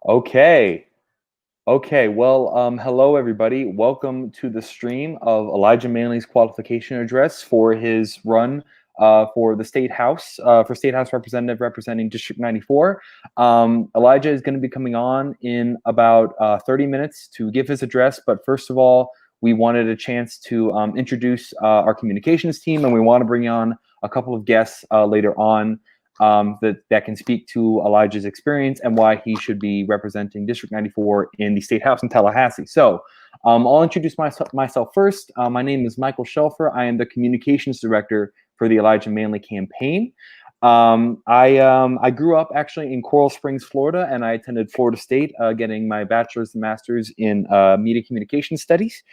Okay. Okay. Well, hello everybody. Welcome to the stream of Elijah Manley's qualification address for his run for the state house, for state house representative representing District 94. Elijah is going to be coming on in about 30 minutes to give his address. But first of all, we wanted a chance to introduce our communications team, and we want to bring on a couple of guests later on that can speak to Elijah's experience and why he should be representing District 94 in the State House in Tallahassee. So I'll introduce myself first. My name is Michael Shelfer. I am the Communications Director for the Elijah Manley campaign. I grew up actually in Coral Springs, Florida, and I attended Florida State, getting my bachelor's and master's in media communication studies.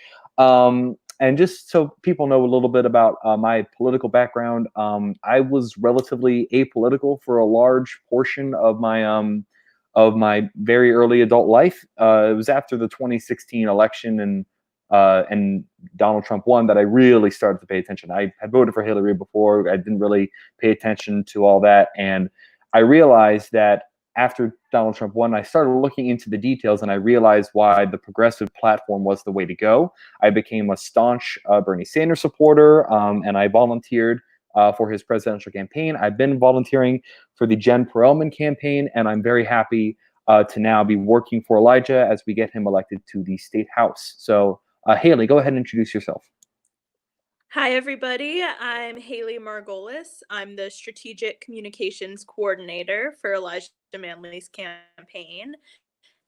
And just so people know a little bit about my political background, I was relatively apolitical for a large portion of my very early adult life. It was after the 2016 election and Donald Trump won that I really started to pay attention. I had voted for Hillary before. I didn't really pay attention to all that, and I realized that after Donald Trump won, I started looking into the details, and I realized why the progressive platform was the way to go. I became a staunch Bernie Sanders supporter, and I volunteered for his presidential campaign. I've been volunteering for the Jen Perelman campaign, and I'm very happy to now be working for Elijah as we get him elected to the state house. So, Haley, go ahead and introduce yourself. Hi, everybody. I'm Haley Margolis. I'm the Strategic Communications Coordinator for Elijah Manley's campaign.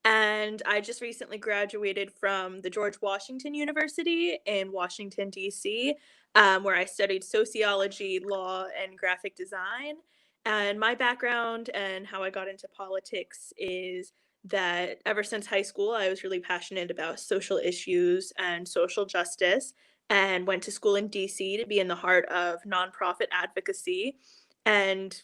And I just recently graduated from the George Washington University in Washington, D.C., where I studied sociology, law, and graphic design. And my background and how I got into politics is that ever since high school, I was really passionate about social issues and social justice and went to school in DC to be in the heart of nonprofit advocacy. And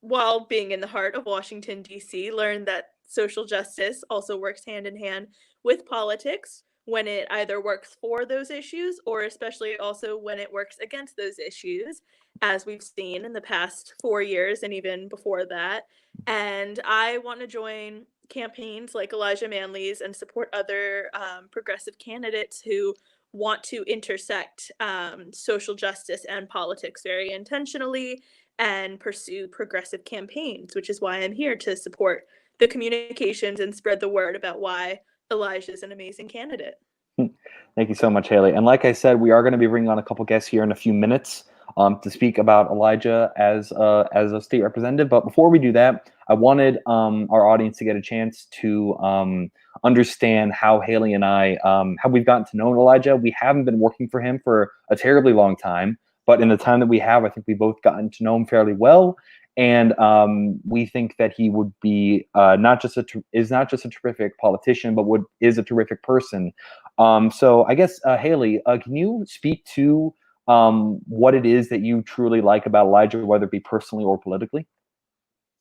while being in the heart of Washington, D.C., learned that social justice also works hand in hand with politics when it either works for those issues or especially also when it works against those issues, as we've seen in the past 4 years and even before that. And I want to join campaigns like Elijah Manley's and support other progressive candidates who want to intersect social justice and politics very intentionally and pursue progressive campaigns, which is why I'm here to support the communications and spread the word about why Elijah is an amazing candidate. Thank you so much, Haley. And like I said, we are going to be bringing on a couple guests here in a few minutes to speak about Elijah as a state representative. But before we do that, I wanted our audience to get a chance to understand how Haley and I, how we've gotten to know Elijah. We haven't been working for him for a terribly long time, but in the time that we have, I think we've both gotten to know him fairly well. And we think that he would be not just a terrific politician, but is a terrific person. So I guess Haley, can you speak to what it is that you truly like about Elijah, whether it be personally or politically?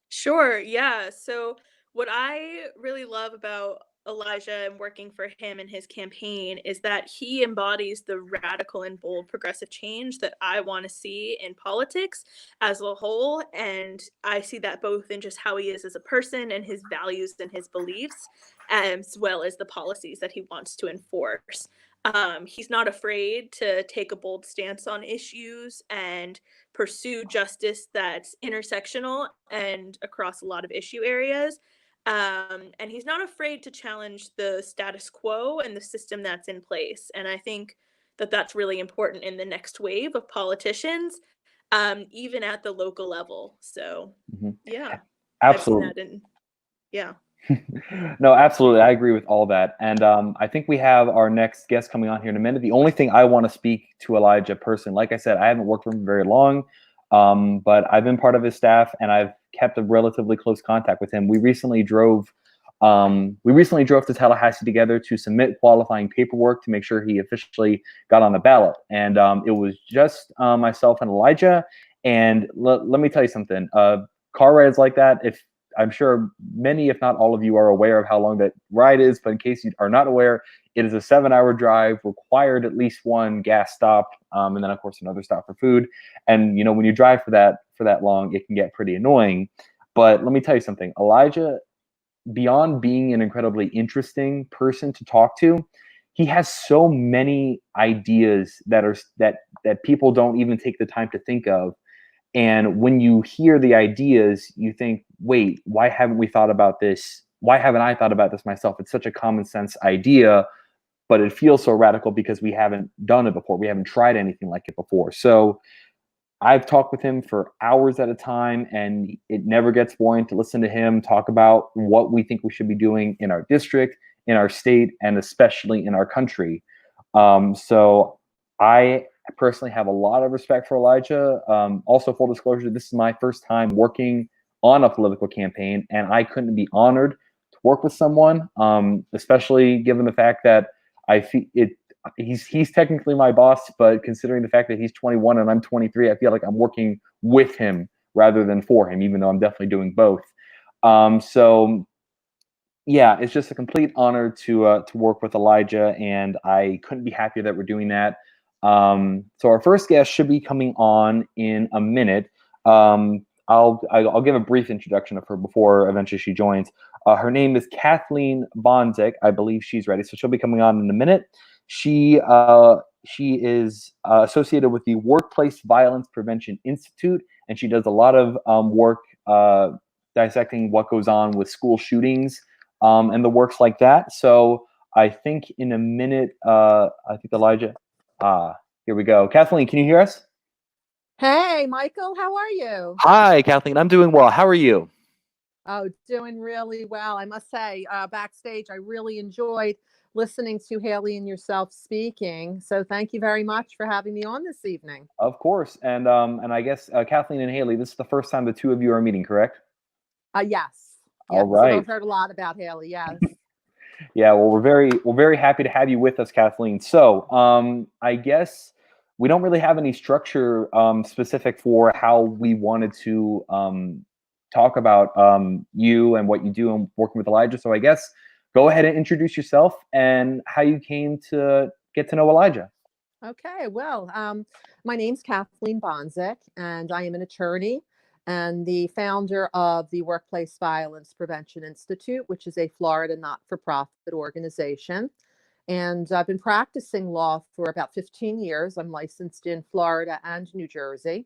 Sure, yeah. So, what I really love about Elijah and working for him and his campaign is that he embodies the radical and bold progressive change that I want to see in politics as a whole. And I see that both in just how he is as a person and his values and his beliefs, as well as the policies that he wants to enforce. He's not afraid to take a bold stance on issues and pursue justice that's intersectional and across a lot of issue areas. And he's not afraid to challenge the status quo and the system that's in place. And I think that that's really important in the next wave of politicians, even at the local level. So, Mhm. yeah, I've seen Absolutely. that in, yeah. No, absolutely. I agree with all that. And I think we have our next guest coming on here in a minute. The only thing I want to speak to Elijah personally, like I said, I haven't worked with him very long, but I've been part of his staff and I've kept a relatively close contact with him. We recently drove to Tallahassee together to submit qualifying paperwork to make sure he officially got on the ballot. And it was just myself and Elijah. And let me tell you something. Car rides like that, if I'm sure many, if not all of you, are aware of how long that ride is. But in case you are not aware, it is a 7-hour drive, required at least one gas stop, and then of course another stop for food. And when you drive for that long, it can get pretty annoying. But let me tell you something. Elijah beyond being an incredibly interesting person to talk to, he has so many ideas that people don't even take the time to think of. And when you hear the ideas, you think, wait, why haven't we thought about this? Why haven't I thought about this myself? It's such a common sense idea, but it feels so radical because we haven't done it before. We haven't tried anything like it before. So I've talked with him for hours at a time, and it never gets boring to listen to him talk about what we think we should be doing in our district, in our state, and especially in our country. So I personally have a lot of respect for Elijah. Also, full disclosure, this is my first time working on a political campaign, and I couldn't be honored to work with someone, especially given the fact that I feel it. He's technically my boss, but considering the fact that he's 21 and I'm 23, I feel like I'm working with him rather than for him, even though I'm definitely doing both. So yeah, it's just a complete honor to work with Elijah, and I couldn't be happier that we're doing that. So our first guest should be coming on in a minute. I'll give a brief introduction of her before eventually she joins. Her name is Kathleen Bonzik. I believe she's ready, so she'll be coming on in a minute. She is associated with the Workplace Violence Prevention Institute, and she does a lot of work dissecting what goes on with school shootings and the works like that. So I think in a minute, I think Elijah. Here we go. Kathleen, can you hear us? Hey, Michael, how are you? Hi, Kathleen. I'm doing well. How are you? Oh, doing really well. I must say, backstage, I really enjoyed listening to Haley and yourself speaking. So thank you very much for having me on this evening. Of course. And I guess Kathleen and Haley, this is the first time the two of you are meeting, correct? Yes. All Yes. right. I've heard a lot about Haley. Yes. Yeah, well, we're very happy to have you with us, Kathleen. So, I guess we don't really have any structure specific for how we wanted to talk about you and what you do and working with Elijah. So, I guess go ahead and introduce yourself and how you came to get to know Elijah. Okay. Well, my name's Kathleen Bonzik, and I am an attorney and the founder of the Workplace Violence Prevention Institute, which is a Florida not-for-profit organization. And I've been practicing law for about 15 years. I'm licensed in Florida and New Jersey.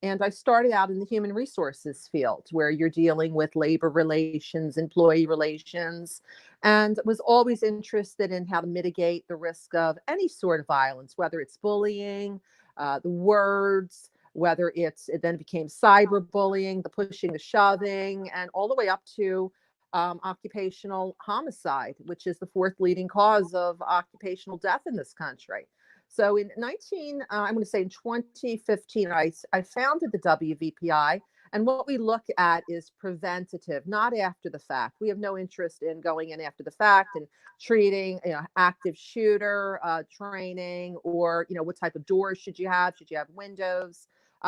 And I started out in the human resources field where you're dealing with labor relations, employee relations, and was always interested in how to mitigate the risk of any sort of violence, whether it's bullying, the words, whether it then became cyberbullying, the pushing, the shoving, and all the way up to occupational homicide, which is the fourth leading cause of occupational death in this country. So I'm going to say in 2015, I founded the WVPI. And what we look at is preventative, not after the fact. We have no interest in going in after the fact and treating, active shooter training, or, what type of doors should you have? Should you have windows?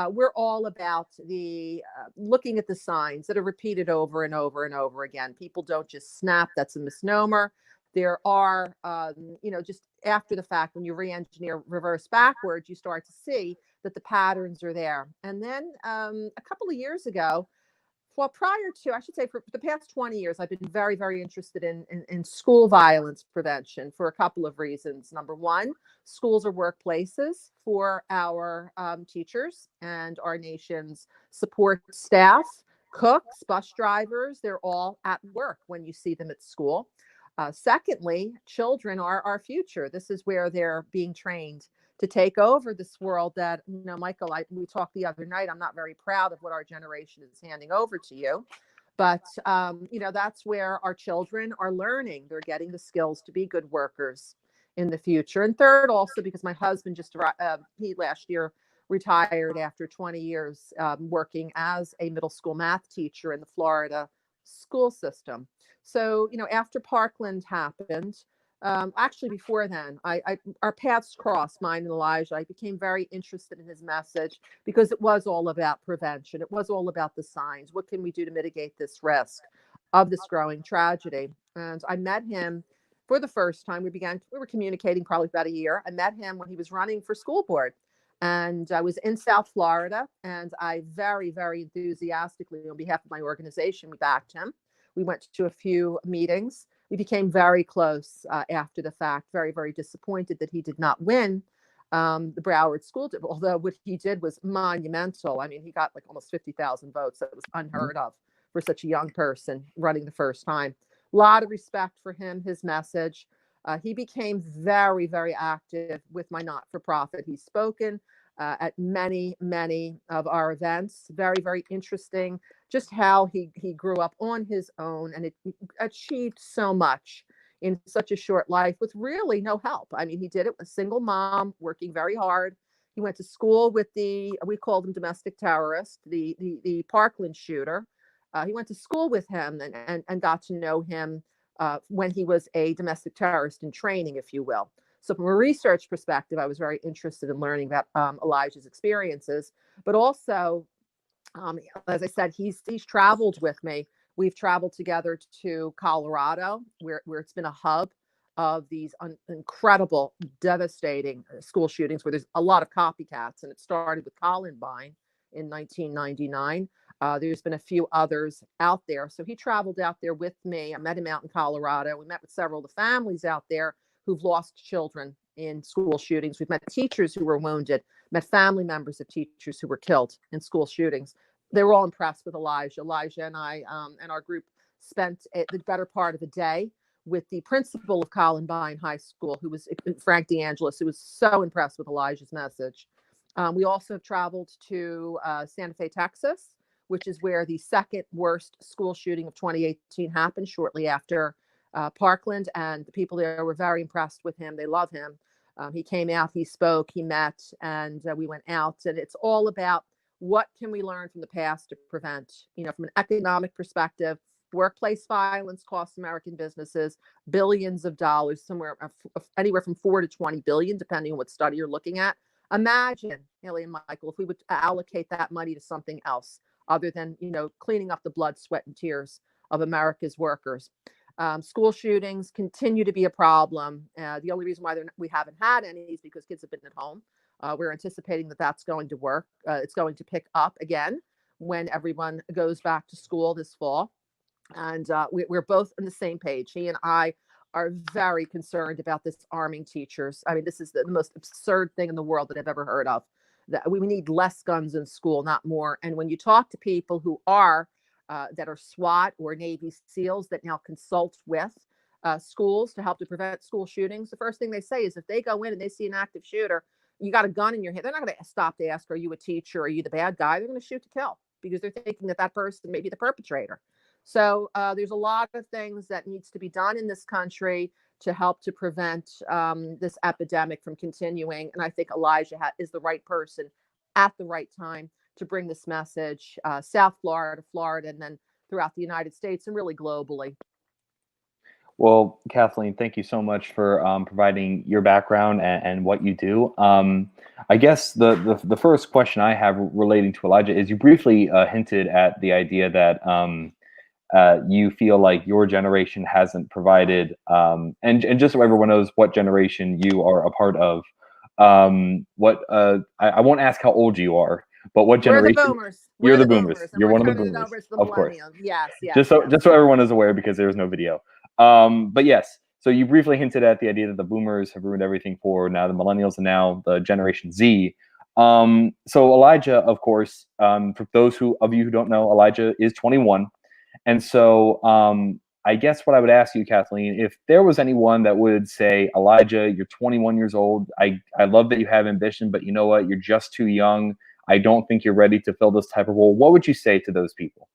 We're all about the looking at the signs that are repeated over and over and over again. People don't just snap. That's a misnomer. There are, just after the fact, when you re-engineer reverse backwards, you start to see that the patterns are there. And then a couple of years ago, well, prior to, I should say, for the past 20 years, I've been very, very interested in school violence prevention for a couple of reasons. Number one, schools are workplaces for our teachers and our nation's support staff, cooks, bus drivers. They're all at work when you see them at school. Secondly, children are our future. This is where they're being trained to take over this world that, Michael, we talked the other night. I'm not very proud of what our generation is handing over to you. But, that's where our children are learning. They're getting the skills to be good workers in the future. And third, also, because my husband he last year retired after 20 years working as a middle school math teacher in the Florida school system. So, after Parkland happened, actually before then, our paths crossed, mine and Elijah. I became very interested in his message because it was all about prevention. It was all about the signs. What can we do to mitigate this risk of this growing tragedy? And I met him for the first time. We were communicating probably about a year. I met him when he was running for school board. And I was in South Florida, and I very, very enthusiastically, on behalf of my organization, we backed him. We went to a few meetings. We became very close after the fact, very, very disappointed that he did not win the Broward School, although what he did was monumental. I mean, he got like almost 50,000 votes. That was unheard of for such a young person running the first time. A lot of respect for him, his message. He became very, very active with my not-for-profit. He's spoken at many, many of our events. Very, very interesting just how he grew up on his own and it achieved so much in such a short life with really no help. I mean, he did it with a single mom working very hard. He went to school with we called him domestic terrorist, the Parkland shooter. He went to school with him and got to know him when he was a domestic terrorist in training, if you will. So from a research perspective, I was very interested in learning about Elijah's experiences, but also, as I said, he's traveled with me. We've traveled together to Colorado, where it's been a hub of these incredible, devastating school shootings, where there's a lot of copycats, and it started with Columbine in 1999. There's been a few others out there. So he traveled out there with me. I met him out in Colorado. We met with several of the families out there who've lost children in school shootings. We've met teachers who were wounded, met family members of teachers who were killed in school shootings. They were all impressed with Elijah. Elijah and I and our group spent the better part of the day with the principal of Columbine High School, who was Frank DeAngelis, who was so impressed with Elijah's message. We also have traveled to Santa Fe, Texas, which is where the second worst school shooting of 2018 happened, shortly after Parkland. And the people there were very impressed with him. They love him. He came out, he spoke, he met, and we went out. And it's all about what can we learn from the past to prevent, from an economic perspective. Workplace violence costs American businesses billions of dollars, somewhere anywhere from 4 to 20 billion, depending on what study you're looking at. Imagine, Haley and Michael, if we would allocate that money to something else other than, cleaning up the blood, sweat, and tears of America's workers. School shootings continue to be a problem. The only reason why we haven't had any is because kids have been at home. We're anticipating that that's going to work. It's going to pick up again when everyone goes back to school this fall. And we're both on the same page. He and I are very concerned about this arming teachers. I mean, this is the most absurd thing in the world that I've ever heard of. That we need less guns in school, not more. And when you talk to people who are that are SWAT or Navy SEALs that now consult with schools to help to prevent school shootings, the first thing they say is if they go in and they see an active shooter, you got a gun in your hand, they're not going to stop to ask, are you a teacher? Are you the bad guy? They're going to shoot to kill because they're thinking that person may be the perpetrator. So there's a lot of things that needs to be done in this country to help to prevent this epidemic from continuing. And I think Elijah is the right person at the right time to bring this message, South Florida, Florida, and then throughout the United States and really globally. Well, Kathleen, thank you so much for providing your background and what you do. I guess the first question I have relating to Elijah is you briefly hinted at the idea that you feel like your generation hasn't provided, and just so everyone knows what generation you are a part of, I won't ask how old you are, but what generation? We're the boomers. You're the boomers. You're one of the boomers. boomers. Over to the Of course. Yes. Just so everyone is aware, because there's no video. But yes, so you briefly hinted at the idea that the boomers have ruined everything for now the millennials and now the Generation Z. So Elijah, of course, for those of you who don't know, Elijah is 21. And so I guess what I would ask you, Kathleen, if there was anyone that would say, Elijah, you're 21 years old. I love that you have ambition, but you know what? You're just too young. I don't think you're ready to fill this type of role. What would you say to those people?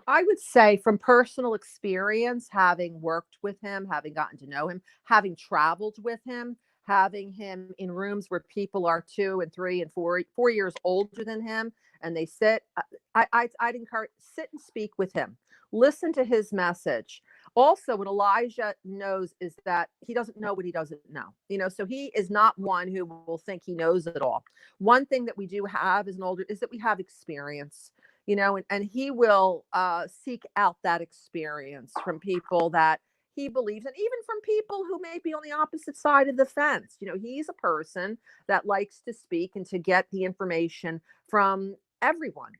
I would say from personal experience, having worked with him, having gotten to know him, having traveled with him, having him in rooms where people are 2 and 3 and 4 years older than him, and they sit, I'd encourage, sit and speak with him. Listen to his message. Also, what Elijah knows is that he doesn't know what he doesn't know. So he is not one who will think he knows it all. One thing that we do have as an older is that we have experience. And he will seek out that experience from people that he believes, and even from people who may be on the opposite side of the fence. He's a person that likes to speak and to get the information from everyone.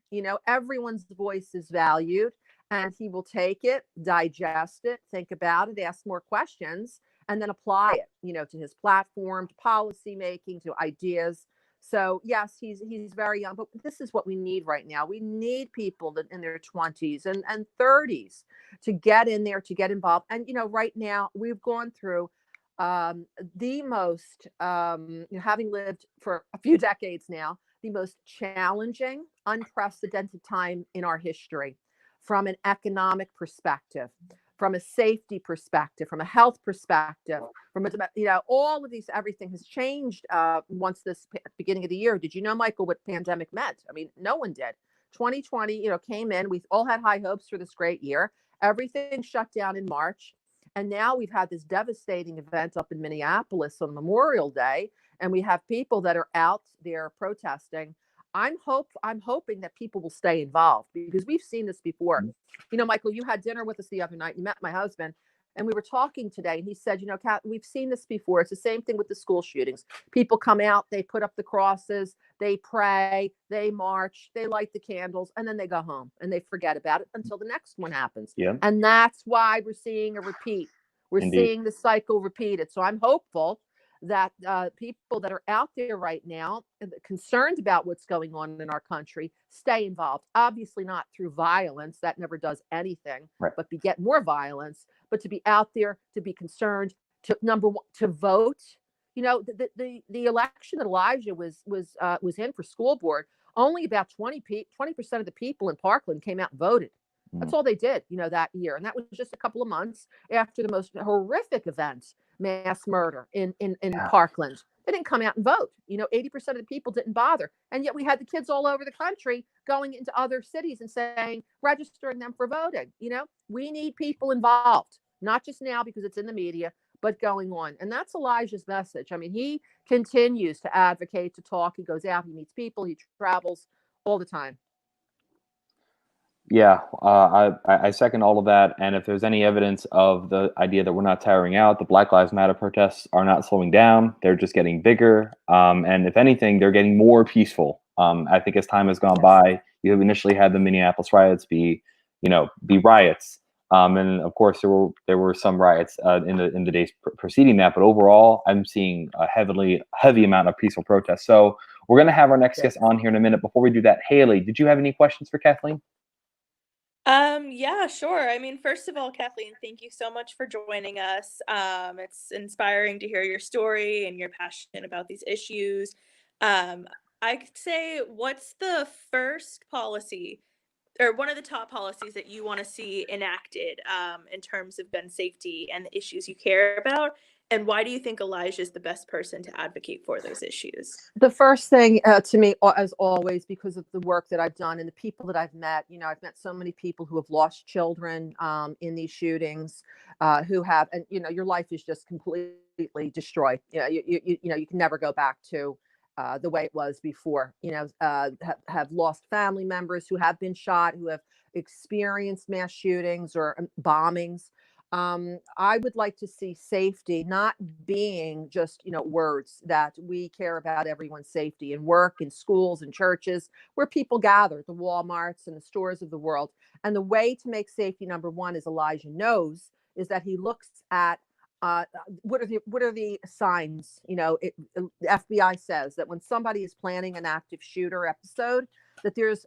Everyone's voice is valued. and he will take it, digest it, think about it, ask more questions, and then apply it, to his platform, to policy making, to ideas. So yes, he's very young, but this is what we need right now. We need people that in their 20s and 30s to get in there, to get involved. And right now we've gone through the most, having lived for a few decades now, the most challenging, unprecedented time in our history, from an economic perspective, from a safety perspective, from a health perspective, from all of these, everything has changed once this beginning of the year. Did you know, Michael, what pandemic meant? I mean, no one did. 2020, came in. We all had high hopes for this great year. Everything shut down in March. And now we've had this devastating event up in Minneapolis on Memorial Day, and we have people that are out there protesting. I'm hoping that people will stay involved, because we've seen this before. Michael, you had dinner with us the other night. You met my husband, and we were talking today, and he said, Kat, we've seen this before. It's the same thing with the school shootings. People come out, they put up the crosses, they pray, they march, they light the candles, and then they go home and they forget about it until the next one happens. Yeah. And that's why we're seeing a repeat. We're Indeed. seeing the cycle repeated. So I'm hopeful that people that are out there right now, concerned about what's going on in our country, stay involved. Obviously not through violence. That never does anything, right. But beget more violence. But to be out there, to be concerned, to number one, to vote. The election that Elijah was in for school board, only about 20% of the people in Parkland came out and voted. That's all they did, that year. And that was just a couple of months after the most horrific event, mass murder in Parkland. They didn't come out and vote. 80% of the people didn't bother. And yet we had the kids all over the country going into other cities and saying, registering them for voting. We need people involved, not just now because it's in the media, but going on. And that's Elijah's message. I mean, he continues to advocate, to talk. He goes out, he meets people, he travels all the time. Yeah, I second all of that. And if there's any evidence of the idea that we're not tiring out, the Black Lives Matter protests are not slowing down. They're just getting bigger. And if anything, they're getting more peaceful. I think as time has gone by, you initially had the Minneapolis riots be riots. And of course, there were some riots in the days preceding that. But overall, I'm seeing a heavy amount of peaceful protests. So we're going to have our next guest on here in a minute. Before we do that, Haley, did you have any questions for Kathleen? Yeah, sure. I mean, first of all, Kathleen, thank you so much for joining us. It's inspiring to hear your story and your passion about these issues. I could say, what's the first policy or one of the top policies that you want to see enacted in terms of gun safety and the issues you care about? And why do you think Elijah is the best person to advocate for those issues? The first thing to me, as always, because of the work that I've done and the people that I've met, I've met so many people who have lost children in these shootings, who have, and your life is just completely destroyed. You can never go back to the way it was before. Have lost family members who have been shot, who have experienced mass shootings or bombings. I would like to see safety not being just, words, that we care about everyone's safety in work, in schools, in churches, where people gather, the Walmarts and the stores of the world. And the way to make safety number one, as Elijah knows, is that he looks at what are the signs? The FBI says that when somebody is planning an active shooter episode, that there's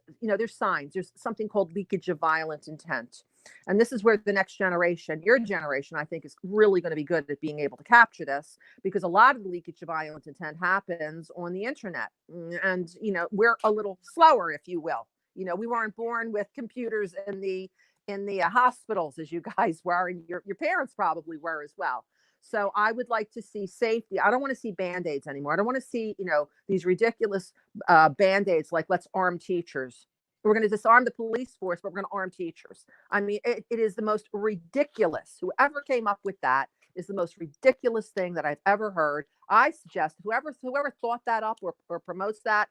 signs. There's something called leakage of violent intent. And this is where the next generation, your generation, I think, is really going to be good at being able to capture this, because a lot of the leakage of violent intent happens on the internet. And, we're a little slower, if you will. We weren't born with computers in the hospitals as you guys were, and your parents probably were as well. So I would like to see safety. I don't want to see Band-Aids anymore. I don't want to see, these ridiculous Band-Aids like, let's arm teachers. We're going to disarm the police force, but we're going to arm teachers. I mean, it is the most ridiculous. Whoever came up with that is the most ridiculous thing that I've ever heard. I suggest whoever thought that up or promotes that,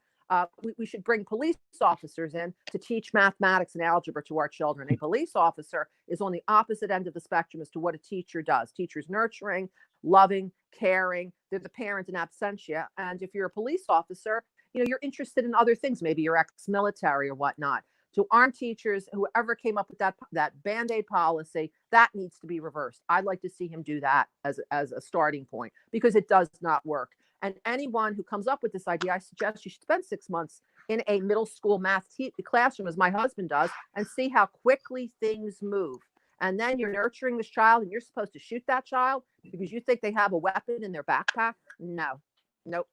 we should bring police officers in to teach mathematics and algebra to our children. A police officer is on the opposite end of the spectrum as to what a teacher does. Teachers nurturing, loving, caring. They're the parent in absentia. And if you're a police officer, you're interested in other things. Maybe you're ex-military or whatnot. So armed teachers, whoever came up with that Band-Aid policy, that needs to be reversed. I'd like to see him do that as a starting point, because it does not work. And anyone who comes up with this idea, I suggest you should spend 6 months in a middle school math classroom, as my husband does, and see how quickly things move. And then you're nurturing this child, and you're supposed to shoot that child because you think they have a weapon in their backpack. No, nope.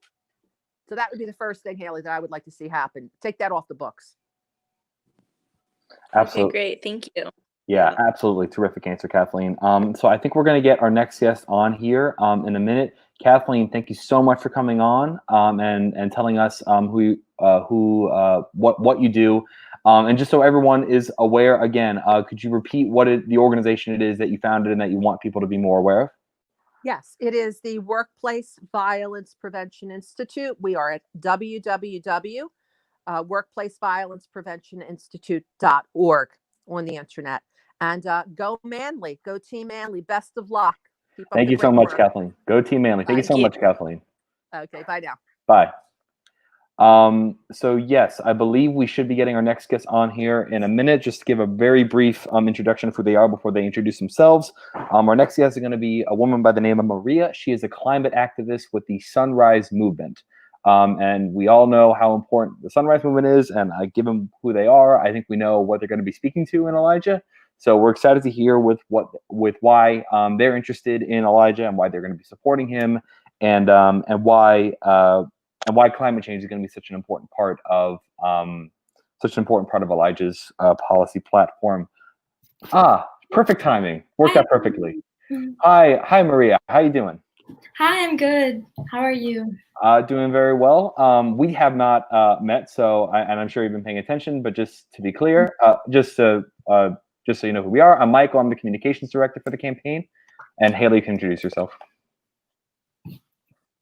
So that would be the first thing, Haley, that I would like to see happen. Take that off the books. Absolutely. Okay, great. Thank you. Yeah, absolutely. Terrific answer, Kathleen. So I think we're going to get our next guest on here in a minute. Kathleen, thank you so much for coming on and telling us what you do. And just so everyone is aware, again, could you repeat what the organization it is that you founded and that you want people to be more aware of? Yes, it is the Workplace Violence Prevention Institute. We are at www.workplaceviolencepreventioninstitute.org on the internet. And go Manley, go Team Manley. Best of luck. Keep up Thank the you so great much, work. Kathleen. Go Team Manley. Thank you so much, Kathleen. Okay, bye now. Bye. So yes, I believe we should be getting our next guest on here in a minute. Just to give a very brief introduction of who they are before they introduce themselves. Our next guest is going to be a woman by the name of Maria. She is a climate activist with the Sunrise Movement. And we all know how important the Sunrise Movement is, and given who they are, I think we know what they're going to be speaking to in Elijah. So we're excited to hear with why they're interested in Elijah and why they're going to be supporting him, and why climate change is going to be such an important part of Elijah's policy platform. Perfect timing. Worked out perfectly. Hi, Maria. How you doing? Hi, I'm good. How are you? Doing very well. We have not met, and I'm sure you've been paying attention. But just to be clear, just so you know who we are, I'm Michael. I'm the communications director for the campaign, and Haley, can introduce yourself.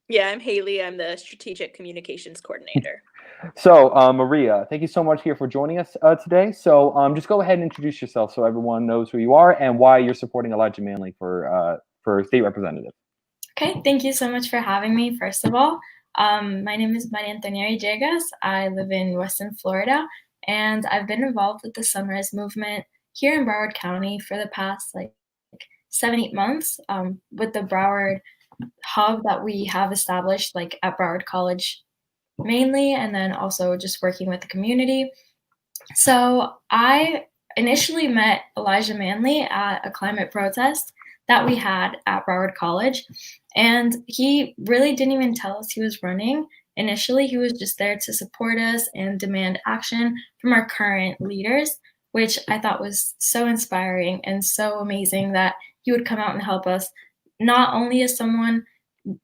Yeah, I'm Haley. I'm the strategic communications coordinator. So, Maria, thank you so much here for joining us today. So, just go ahead and introduce yourself so everyone knows who you are and why you're supporting Elijah Manley for state representative. Okay, thank you so much for having me, first of all. My name is Maria Antonia Villegas. I live in Western Florida, and I've been involved with the Sunrise Movement here in Broward County for the past 7-8 months with the Broward hub that we have established at Broward College mainly, and then also just working with the community. So I initially met Elijah Manley at a climate protest that we had at Broward College, and he really didn't even tell us he was running. Initially, he was just there to support us and demand action from our current leaders, which I thought was so inspiring and so amazing that he would come out and help us, not only as someone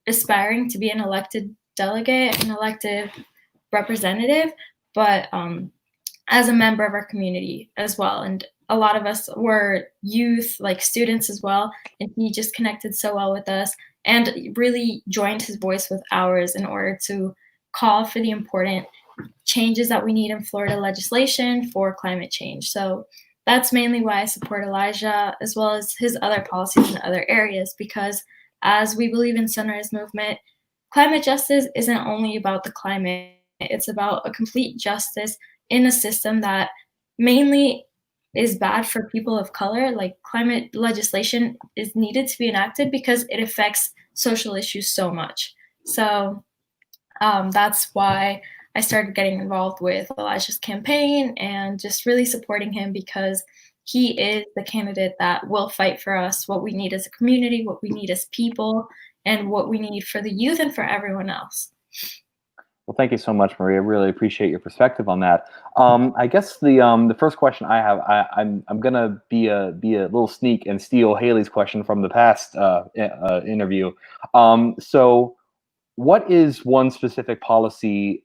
aspiring to be an elected delegate, an elected representative, but as a member of our community as well. And a lot of us were youth, students as well, and he just connected so well with us and really joined his voice with ours in order to call for the important changes that we need in Florida legislation for climate change. So that's mainly why I support Elijah, as well as his other policies in other areas, because as we believe in Sunrise Movement, climate justice isn't only about the climate, it's about a complete justice in a system that mainly is bad for people of color. Climate legislation is needed to be enacted because it affects social issues so much. So that's why I started getting involved with Elijah's campaign and just really supporting him, because he is the candidate that will fight for us what we need as a community, what we need as people, and what we need for the youth and for everyone else. Well, thank you so much, Maria. I really appreciate your perspective on that. I guess the first question I have, I'm gonna be a little sneak and steal Haley's question from the past interview. So, what is one specific policy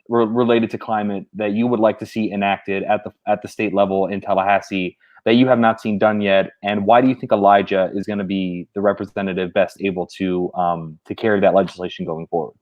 related to climate that you would like to see enacted at the state level in Tallahassee that you have not seen done yet, and why do you think Elijah is going to be the representative best able to carry that legislation going forward?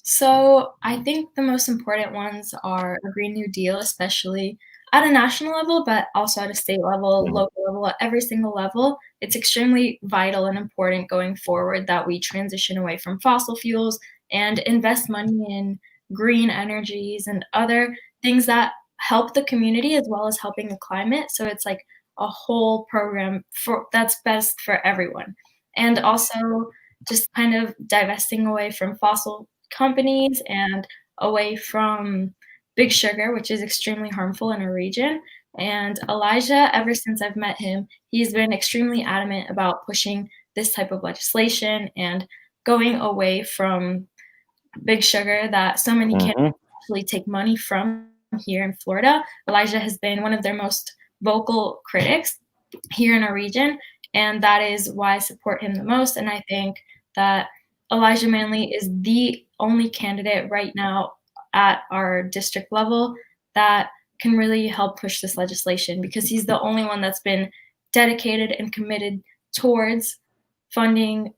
So I think the most important ones are a Green New Deal, especially at a national level, but also at a state level, local level, at every single level. It's extremely vital and important going forward that we transition away from fossil fuels and invest money in green energies and other things that help the community as well as helping the climate. So it's like a whole program that's best for everyone. And also just kind of divesting away from fossil companies and away from big sugar, which is extremely harmful in our region. And Elijah, ever since I've met him, he's been extremely adamant about pushing this type of legislation and going away from big sugar that so many can't actually take money from here in Florida. Elijah has been one of their most vocal critics here in our region, and that is why I support him the most. And I think that Elijah Manley is the only candidate right now at our district level that can really help push this legislation, because he's the only one that's been dedicated and committed towards funding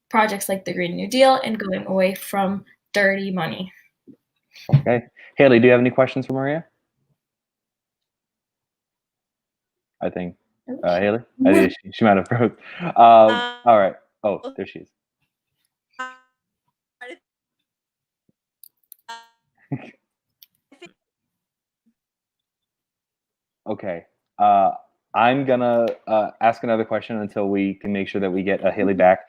projects like the Green New Deal and going away from dirty money. Okay. Haley, do you have any questions for Maria? I think Haley? I think she might have froze. All right. Oh, there she is. Okay. I'm gonna ask another question until we can make sure that we get Haley back.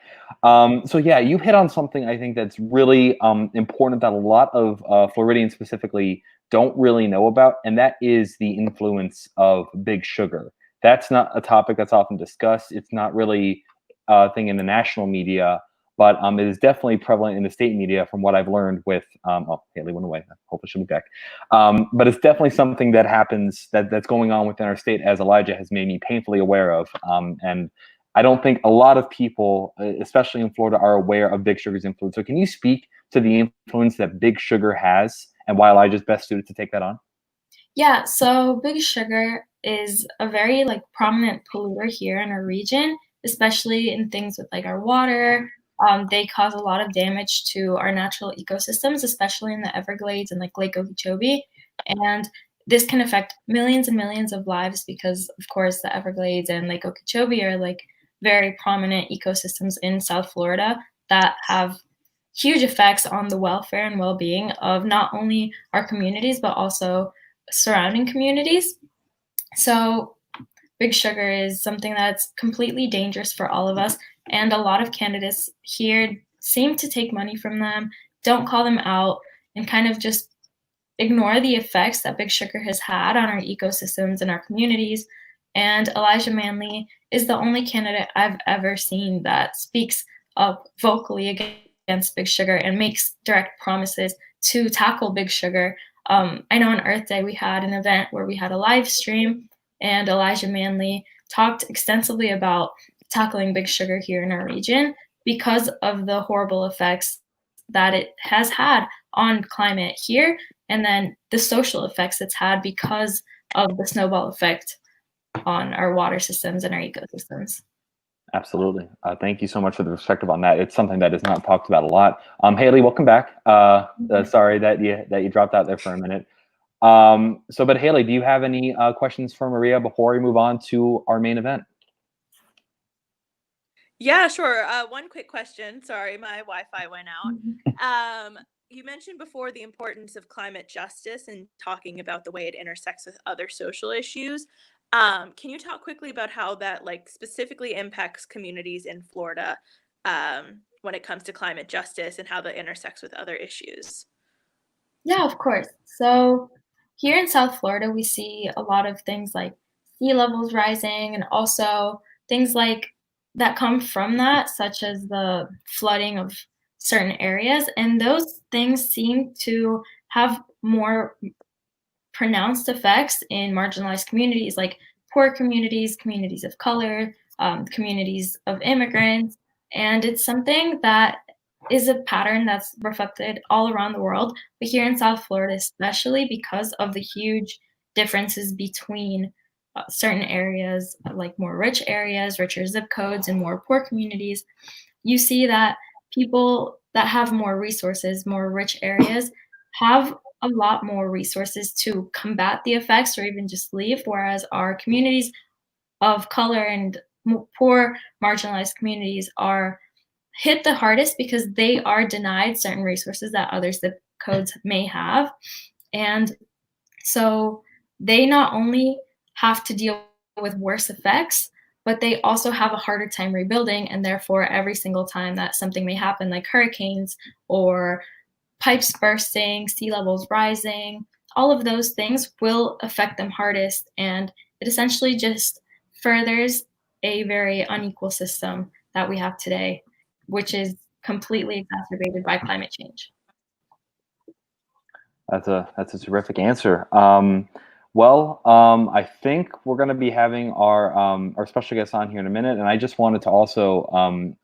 So yeah, you hit on something I think that's really important that a lot of Floridians specifically don't really know about, and that is the influence of big sugar. That's not a topic that's often discussed. It's not really a thing in the national media, but it is definitely prevalent in the state media from what I've learned with, oh, Haley went away. Hopefully she'll be back. But it's definitely something that happens, that's going on within our state, as Elijah has made me painfully aware of. And I don't think a lot of people, especially in Florida, are aware of big sugar's influence. So can you speak to the influence that big sugar has and why Elijah's best suited to take that on? Yeah, so big sugar is a very prominent polluter here in our region, especially in things with our water. They cause a lot of damage to our natural ecosystems, especially in the Everglades and Lake Okeechobee. And this can affect millions and millions of lives because, of course, the Everglades and Lake Okeechobee are very prominent ecosystems in South Florida that have huge effects on the welfare and well-being of not only our communities, but also surrounding communities. So big sugar is something that's completely dangerous for all of us. And a lot of candidates here seem to take money from them, don't call them out, and kind of just ignore the effects that big sugar has had on our ecosystems and our communities. And Elijah Manley is the only candidate I've ever seen that speaks up vocally against big sugar and makes direct promises to tackle big sugar. I know on Earth Day we had an event where we had a live stream, and Elijah Manley talked extensively about tackling big sugar here in our region because of the horrible effects that it has had on climate here, and then the social effects it's had because of the snowball effect on our water systems and our ecosystems. Absolutely. Thank you so much for the perspective on that. It's something that is not talked about a lot. Haley, welcome back. Sorry that you dropped out there for a minute. But Haley, do you have any questions for Maria before we move on to our main event? Yeah, sure. One quick question. Sorry, my Wi-Fi went out. You mentioned before the importance of climate justice and talking about the way it intersects with other social issues. Can you talk quickly about how that specifically impacts communities in Florida when it comes to climate justice and how that intersects with other issues? Yeah, of course. So here in South Florida, we see a lot of things like sea levels rising and also things that come from that, such as the flooding of certain areas. And those things seem to have more pronounced effects in marginalized communities like poor communities, communities of color, communities of immigrants. And it's something that is a pattern that's reflected all around the world, but here in South Florida, especially because of the huge differences between certain areas, like more rich areas, richer zip codes, and more poor communities, you see that people that have more resources, more rich areas, have a lot more resources to combat the effects or even just leave, whereas our communities of color and poor marginalized communities are hit the hardest because they are denied certain resources that other zip codes may have. And So they not only have to deal with worse effects, but they also have a harder time rebuilding. And therefore, every single time that something may happen, like hurricanes or pipes bursting, sea levels rising, all of those things will affect them hardest. And it essentially just furthers a very unequal system that we have today, which is completely exacerbated by climate change. That's a terrific answer. I think we're going to be having our special guest on here in a minute, and I just wanted to also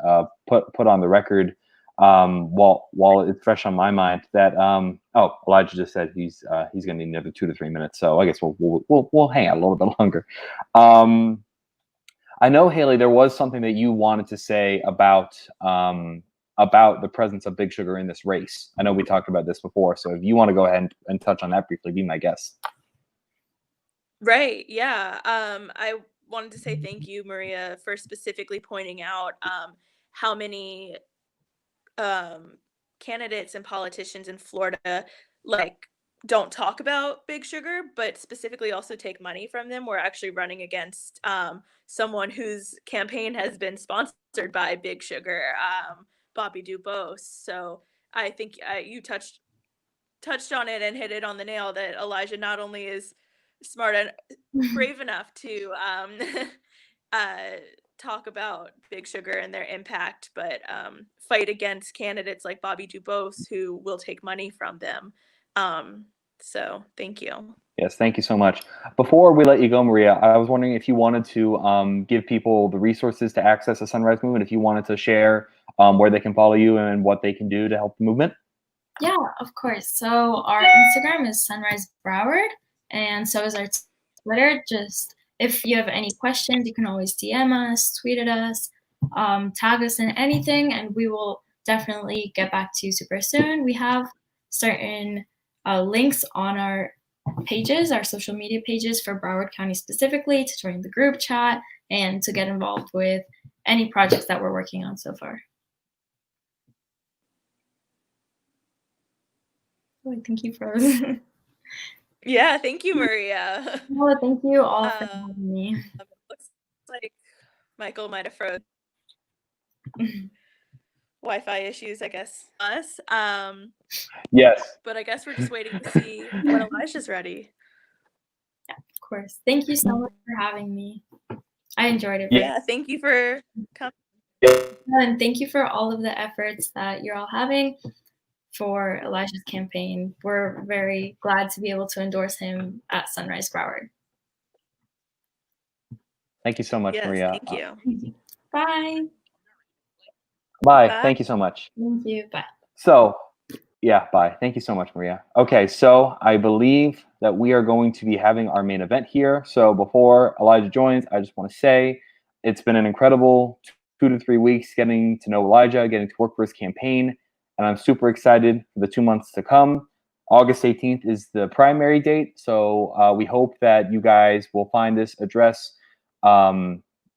put on the record while it's fresh on my mind that Elijah just said he's going to need another 2 to 3 minutes, so I guess we'll hang out a little bit longer. I know, Haley, there was something that you wanted to say about the presence of Big Sugar in this race. I know we talked about this before, so if you want to go ahead and touch on that briefly, be my guest. Right. Yeah. I wanted to say thank you, Maria, for specifically pointing out how many candidates and politicians in Florida don't talk about Big Sugar, but specifically also take money from them. We're actually running against someone whose campaign has been sponsored by Big Sugar, Bobby Dubose. So I think you touched on it and hit it on the nail that Elijah not only is smart and brave enough to talk about Big Sugar and their impact, but fight against candidates like Bobby Dubose who will take money from them. So thank you. Yes, thank you so much. Before we let you go, Maria, I was wondering if you wanted to give people the resources to access the Sunrise Movement, if you wanted to share where they can follow you and what they can do to help the movement. Yeah, of course. So our Instagram is Sunrise Broward, and so is our Twitter. Just if you have any questions, you can always DM us, tweet at us, tag us in anything, and we will definitely get back to you super soon. We have certain links on our pages, our social media pages for Broward County specifically, to join the group chat and to get involved with any projects that we're working on so far. Oh, thank you for Yeah, thank you, Maria. Well, thank you all for having me. Looks like Michael might have froze. Wi-Fi issues, I guess. Us. Yes. But I guess we're just waiting to see when Elijah's ready. Yeah, of course. Thank you so much for having me. I enjoyed it. Yeah, thank you for coming. And thank you for all of the efforts that you're all having for Elijah's campaign. We're very glad to be able to endorse him at Sunrise Broward. Thank you so much, Yes, Maria. thank you. Bye. Bye. Bye. Thank you so much. Thank you. Bye. So, yeah, bye. Thank you so much, Maria. Okay, so I believe that we are going to be having our main event here. So before Elijah joins, I just want to say it's been an incredible 2 to 3 weeks getting to know Elijah, getting to work for his campaign, and I'm super excited for the 2 months to come. August 18th is the primary date, so we hope that you guys will find this address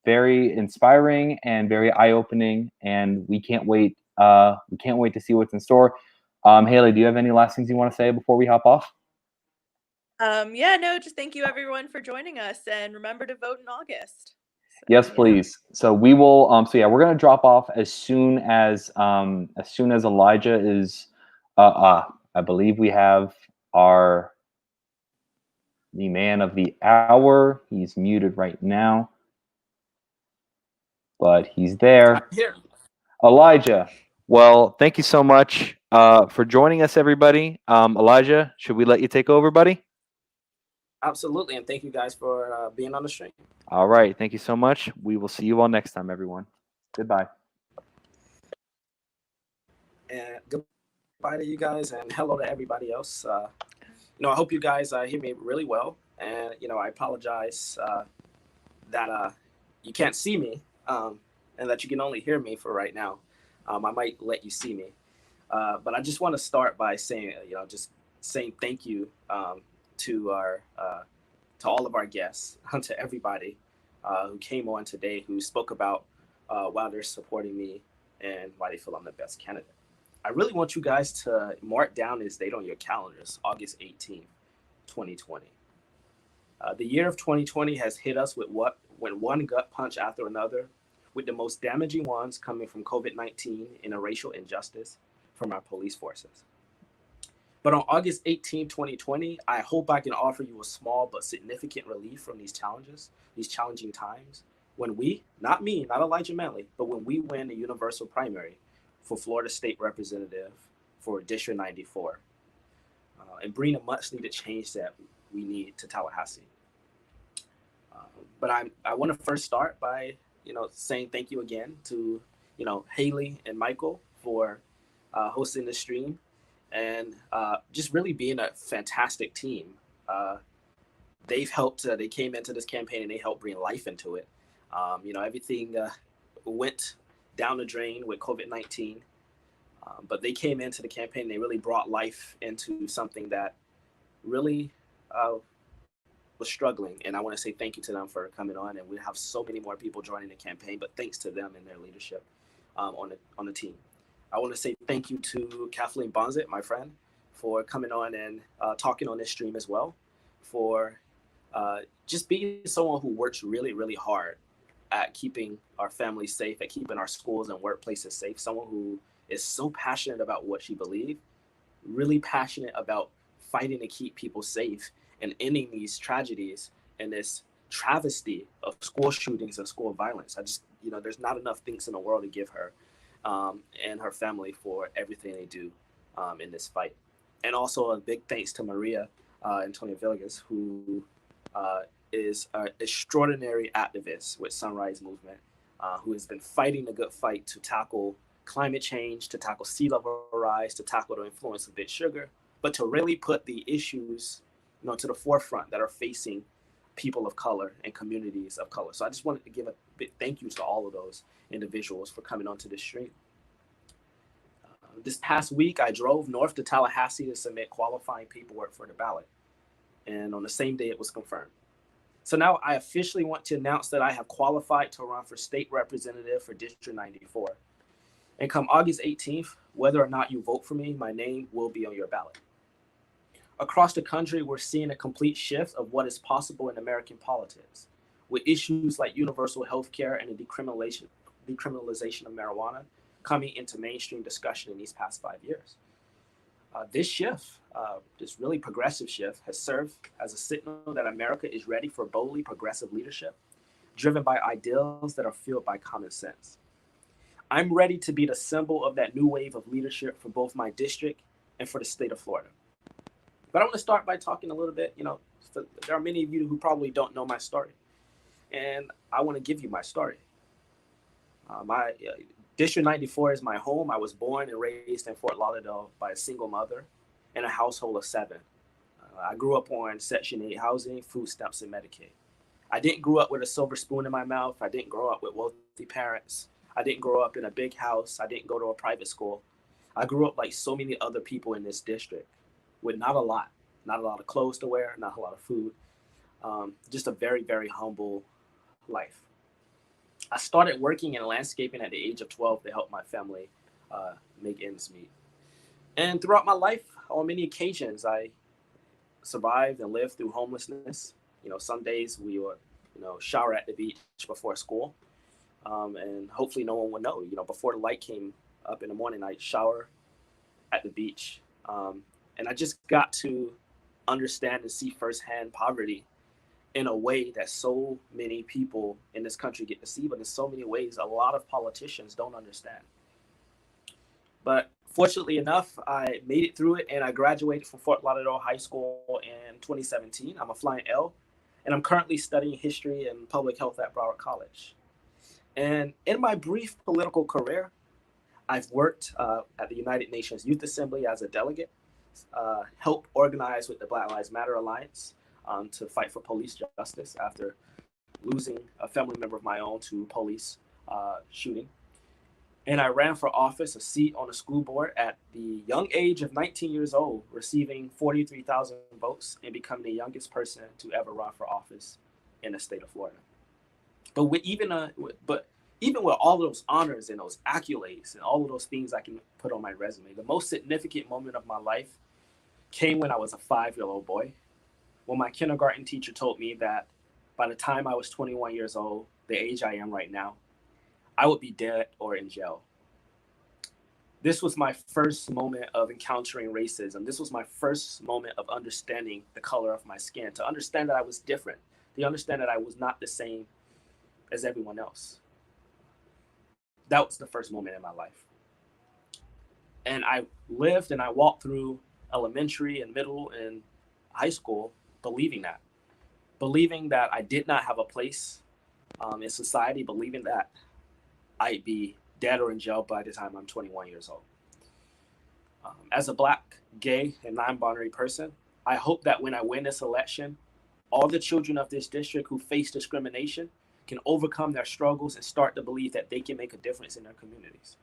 very inspiring and very eye-opening, and we can't wait. We can't wait to see what's in store. Haley, do you have any last things you want to say before we hop off? Yeah, no, just thank you everyone for joining us, and remember to vote in August. So, yes, please. So we will. We're gonna drop off as soon as Elijah is. I believe we have the man of the hour. He's muted right now, but he's there. I'm here. Elijah. Well, thank you so much for joining us, everybody. Elijah, should we let you take over, buddy? Absolutely, and thank you guys for being on the stream. All right, thank you so much. We will see you all next time, everyone. Goodbye. And goodbye to you guys, and hello to everybody else. I hope you guys hear me really well, and I apologize that you can't see me, and that you can only hear me for right now. I might let you see me, but I just want to start by saying, just saying thank you to all of our guests, to everybody who came on today, who spoke about why they're supporting me and why they feel I'm the best candidate. I really want you guys to mark down this date on your calendars, August 18th. 2020. The year of 2020 has hit us with one gut punch after another, with the most damaging ones coming from COVID-19 and a racial injustice from our police forces. But on August 18, 2020, I hope I can offer you a small but significant relief from these challenges, these challenging times, when we, not me, not Elijah Manley, but when we win the universal primary for Florida State Representative for District 94, and bring a much needed change that we need to Tallahassee. But I want to first start by, saying thank you again to, Haley and Michael for hosting the stream, and just really being a fantastic team. They've helped, they came into this campaign and they helped bring life into it. Everything went down the drain with COVID-19, but they came into the campaign, they really brought life into something that really was struggling. And I want to say thank you to them for coming on, and we have so many more people joining the campaign, but thanks to them and their leadership on the team. I want to say thank you to Kathleen Bonzit, my friend, for coming on and talking on this stream as well, for just being someone who works really, really hard at keeping our families safe, at keeping our schools and workplaces safe, someone who is so passionate about what she believes, really passionate about fighting to keep people safe and ending these tragedies and this travesty of school shootings and school violence. There's not enough things in the world to give her and her family for everything they do in this fight. And also a big thanks to Maria Antonia Villegas, who is an extraordinary activist with Sunrise Movement, who has been fighting the good fight to tackle climate change, to tackle sea level rise, to tackle the influence of big sugar, but to really put the issues to the forefront that are facing people of color and communities of color. So I just wanted to give a big thank you to all of those individuals for coming onto this stream. This past week, I drove north to Tallahassee to submit qualifying paperwork for the ballot. And on the same day, it was confirmed. So now I officially want to announce that I have qualified to run for state representative for District 94. And come August 18th, whether or not you vote for me, my name will be on your ballot. Across the country, we're seeing a complete shift of what is possible in American politics, with issues like universal health care and the decriminalization of marijuana coming into mainstream discussion in these past 5 years. This shift, this really progressive shift, has served as a signal that America is ready for boldly progressive leadership, driven by ideals that are fueled by common sense. I'm ready to be the symbol of that new wave of leadership for both my district and for the state of Florida. But I want to start by talking a little bit, there are many of you who probably don't know my story, and I want to give you my story. My District 94 is my home. I was born and raised in Fort Lauderdale by a single mother in a household of 7. I grew up on Section 8 housing, food stamps, and Medicaid. I didn't grow up with a silver spoon in my mouth. I didn't grow up with wealthy parents. I didn't grow up in a big house. I didn't go to a private school. I grew up like so many other people in this district, with not a lot of clothes to wear, not a lot of food, just a very, very humble life. I started working in landscaping at the age of 12 to help my family make ends meet. And throughout my life, on many occasions, I survived and lived through homelessness. Some days we would, shower at the beach before school, and hopefully no one would know. Before the light came up in the morning, I'd shower at the beach. And I just got to understand and see firsthand poverty in a way that so many people in this country get to see, but in so many ways, a lot of politicians don't understand. But fortunately enough, I made it through it, and I graduated from Fort Lauderdale High School in 2017. I'm a flying L, and I'm currently studying history and public health at Broward College. And in my brief political career, I've worked at the United Nations Youth Assembly as a delegate, helped organize with the Black Lives Matter Alliance to fight for police justice after losing a family member of my own to police shooting. And I ran for office, a seat on the school board at the young age of 19 years old, receiving 43,000 votes and becoming the youngest person to ever run for office in the state of Florida. But even with all those honors and those accolades and all of those things I can put on my resume, the most significant moment of my life came when I was a 5-year-old boy. when my kindergarten teacher told me that by the time I was 21 years old, the age I am right now, I would be dead or in jail. This was my first moment of encountering racism. This was my first moment of understanding the color of my skin, to understand that I was different, to understand that I was not the same as everyone else. That was the first moment in my life. And I lived and I walked through elementary and middle and high school believing that I did not have a place in society, believing that I'd be dead or in jail by the time I'm 21 years old. As a Black, gay, and non-binary person, I hope that when I win this election, all the children of this district who face discrimination can overcome their struggles and start to believe that they can make a difference in their communities.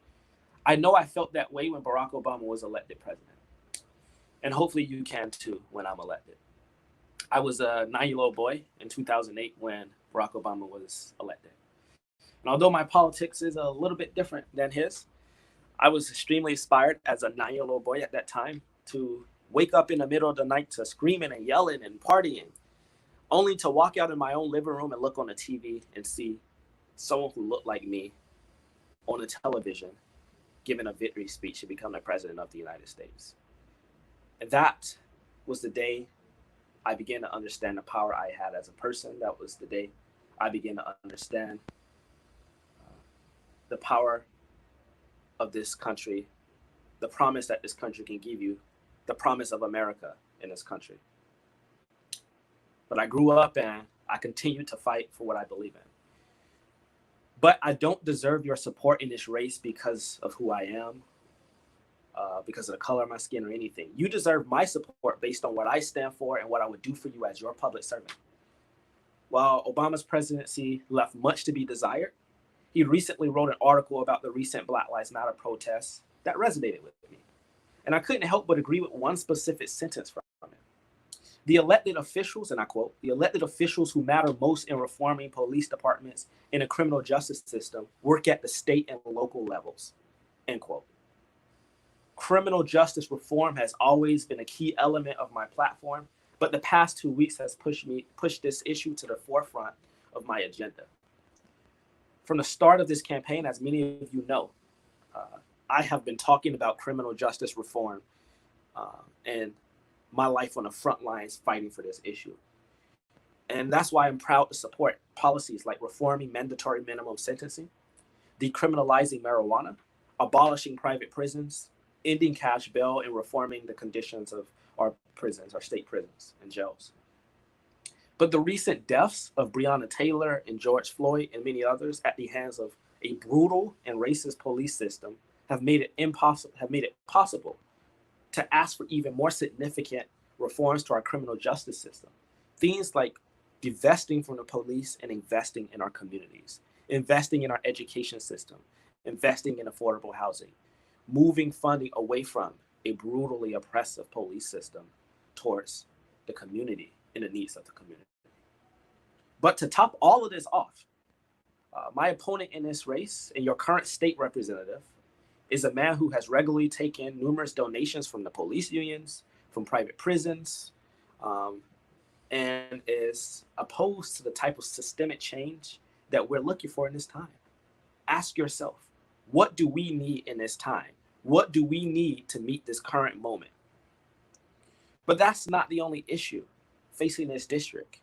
I know I felt that way when Barack Obama was elected president. And hopefully you can too when I'm elected. I was a 9-year-old boy in 2008 when Barack Obama was elected. And although my politics is a little bit different than his, I was extremely inspired as a 9-year-old boy at that time to wake up in the middle of the night to screaming and yelling and partying, only to walk out in my own living room and look on the TV and see someone who looked like me on the television giving a victory speech to become the president of the United States. And that was the day I began to understand the power I had as a person. That was the day I began to understand the power of this country, the promise that this country can give you, the promise of America in this country. But I grew up and I continued to fight for what I believe in. But I don't deserve your support in this race because of who I am, because of the color of my skin or anything. You deserve my support based on what I stand for and what I would do for you as your public servant. While Obama's presidency left much to be desired, he recently wrote an article about the recent Black Lives Matter protests that resonated with me. And I couldn't help but agree with one specific sentence from it. The elected officials, and I quote, "The elected officials who matter most in reforming police departments and the criminal justice system work at the state and local levels," end quote. Criminal justice reform has always been a key element of my platform, but the past 2 weeks has pushed this issue to the forefront of my agenda. From the start of this campaign, as many of you know, I have been talking about criminal justice reform and my life on the front lines fighting for this issue. And that's why I'm proud to support policies like reforming mandatory minimum sentencing, decriminalizing marijuana, abolishing private prisons, ending cash bail, and reforming the conditions of our prisons, our state prisons and jails. But the recent deaths of Breonna Taylor and George Floyd and many others at the hands of a brutal and racist police system have made it possible to ask for even more significant reforms to our criminal justice system. Things like divesting from the police and investing in our communities, investing in our education system, investing in affordable housing, moving funding away from a brutally oppressive police system towards the community and the needs of the community. But to top all of this off, my opponent in this race and your current state representative is a man who has regularly taken numerous donations from the police unions, from private prisons, and is opposed to the type of systemic change that we're looking for in this time. Ask yourself, what do we need in this time? What do we need to meet this current moment? But that's not the only issue facing this district.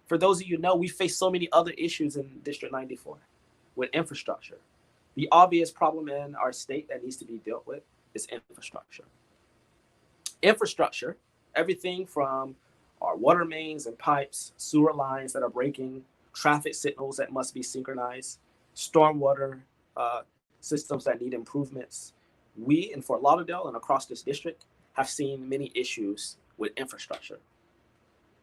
For those of you who know, we face so many other issues in District 94 with infrastructure. The obvious problem in our state that needs to be dealt with is infrastructure. Infrastructure, everything from our water mains and pipes, sewer lines that are breaking, traffic signals that must be synchronized, stormwater systems that need improvements. We in Fort Lauderdale and across this district have seen many issues with infrastructure.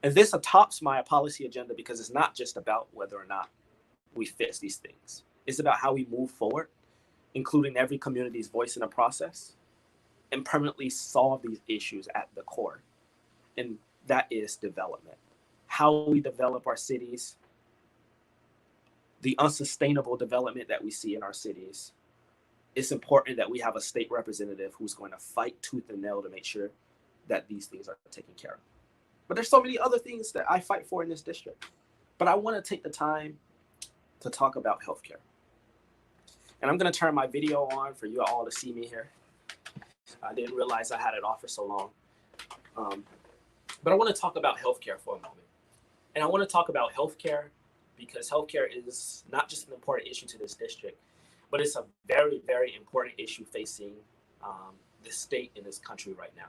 And this tops my policy agenda because it's not just about whether or not we fix these things. It's about how we move forward, including every community's voice in the process, and permanently solve these issues at the core. And that is development. How we develop our cities, the unsustainable development that we see in our cities. It's important that we have a state representative who's going to fight tooth and nail to make sure that these things are taken care of. But there's so many other things that I fight for in this district. But I want to take the time to talk about healthcare. And I'm going to turn my video on for you all to see me here. I didn't realize I had it off for so long. But I want to talk about healthcare for a moment. And I want to talk about healthcare because healthcare is not just an important issue to this district, but it's a very, very important issue facing the state in this country right now.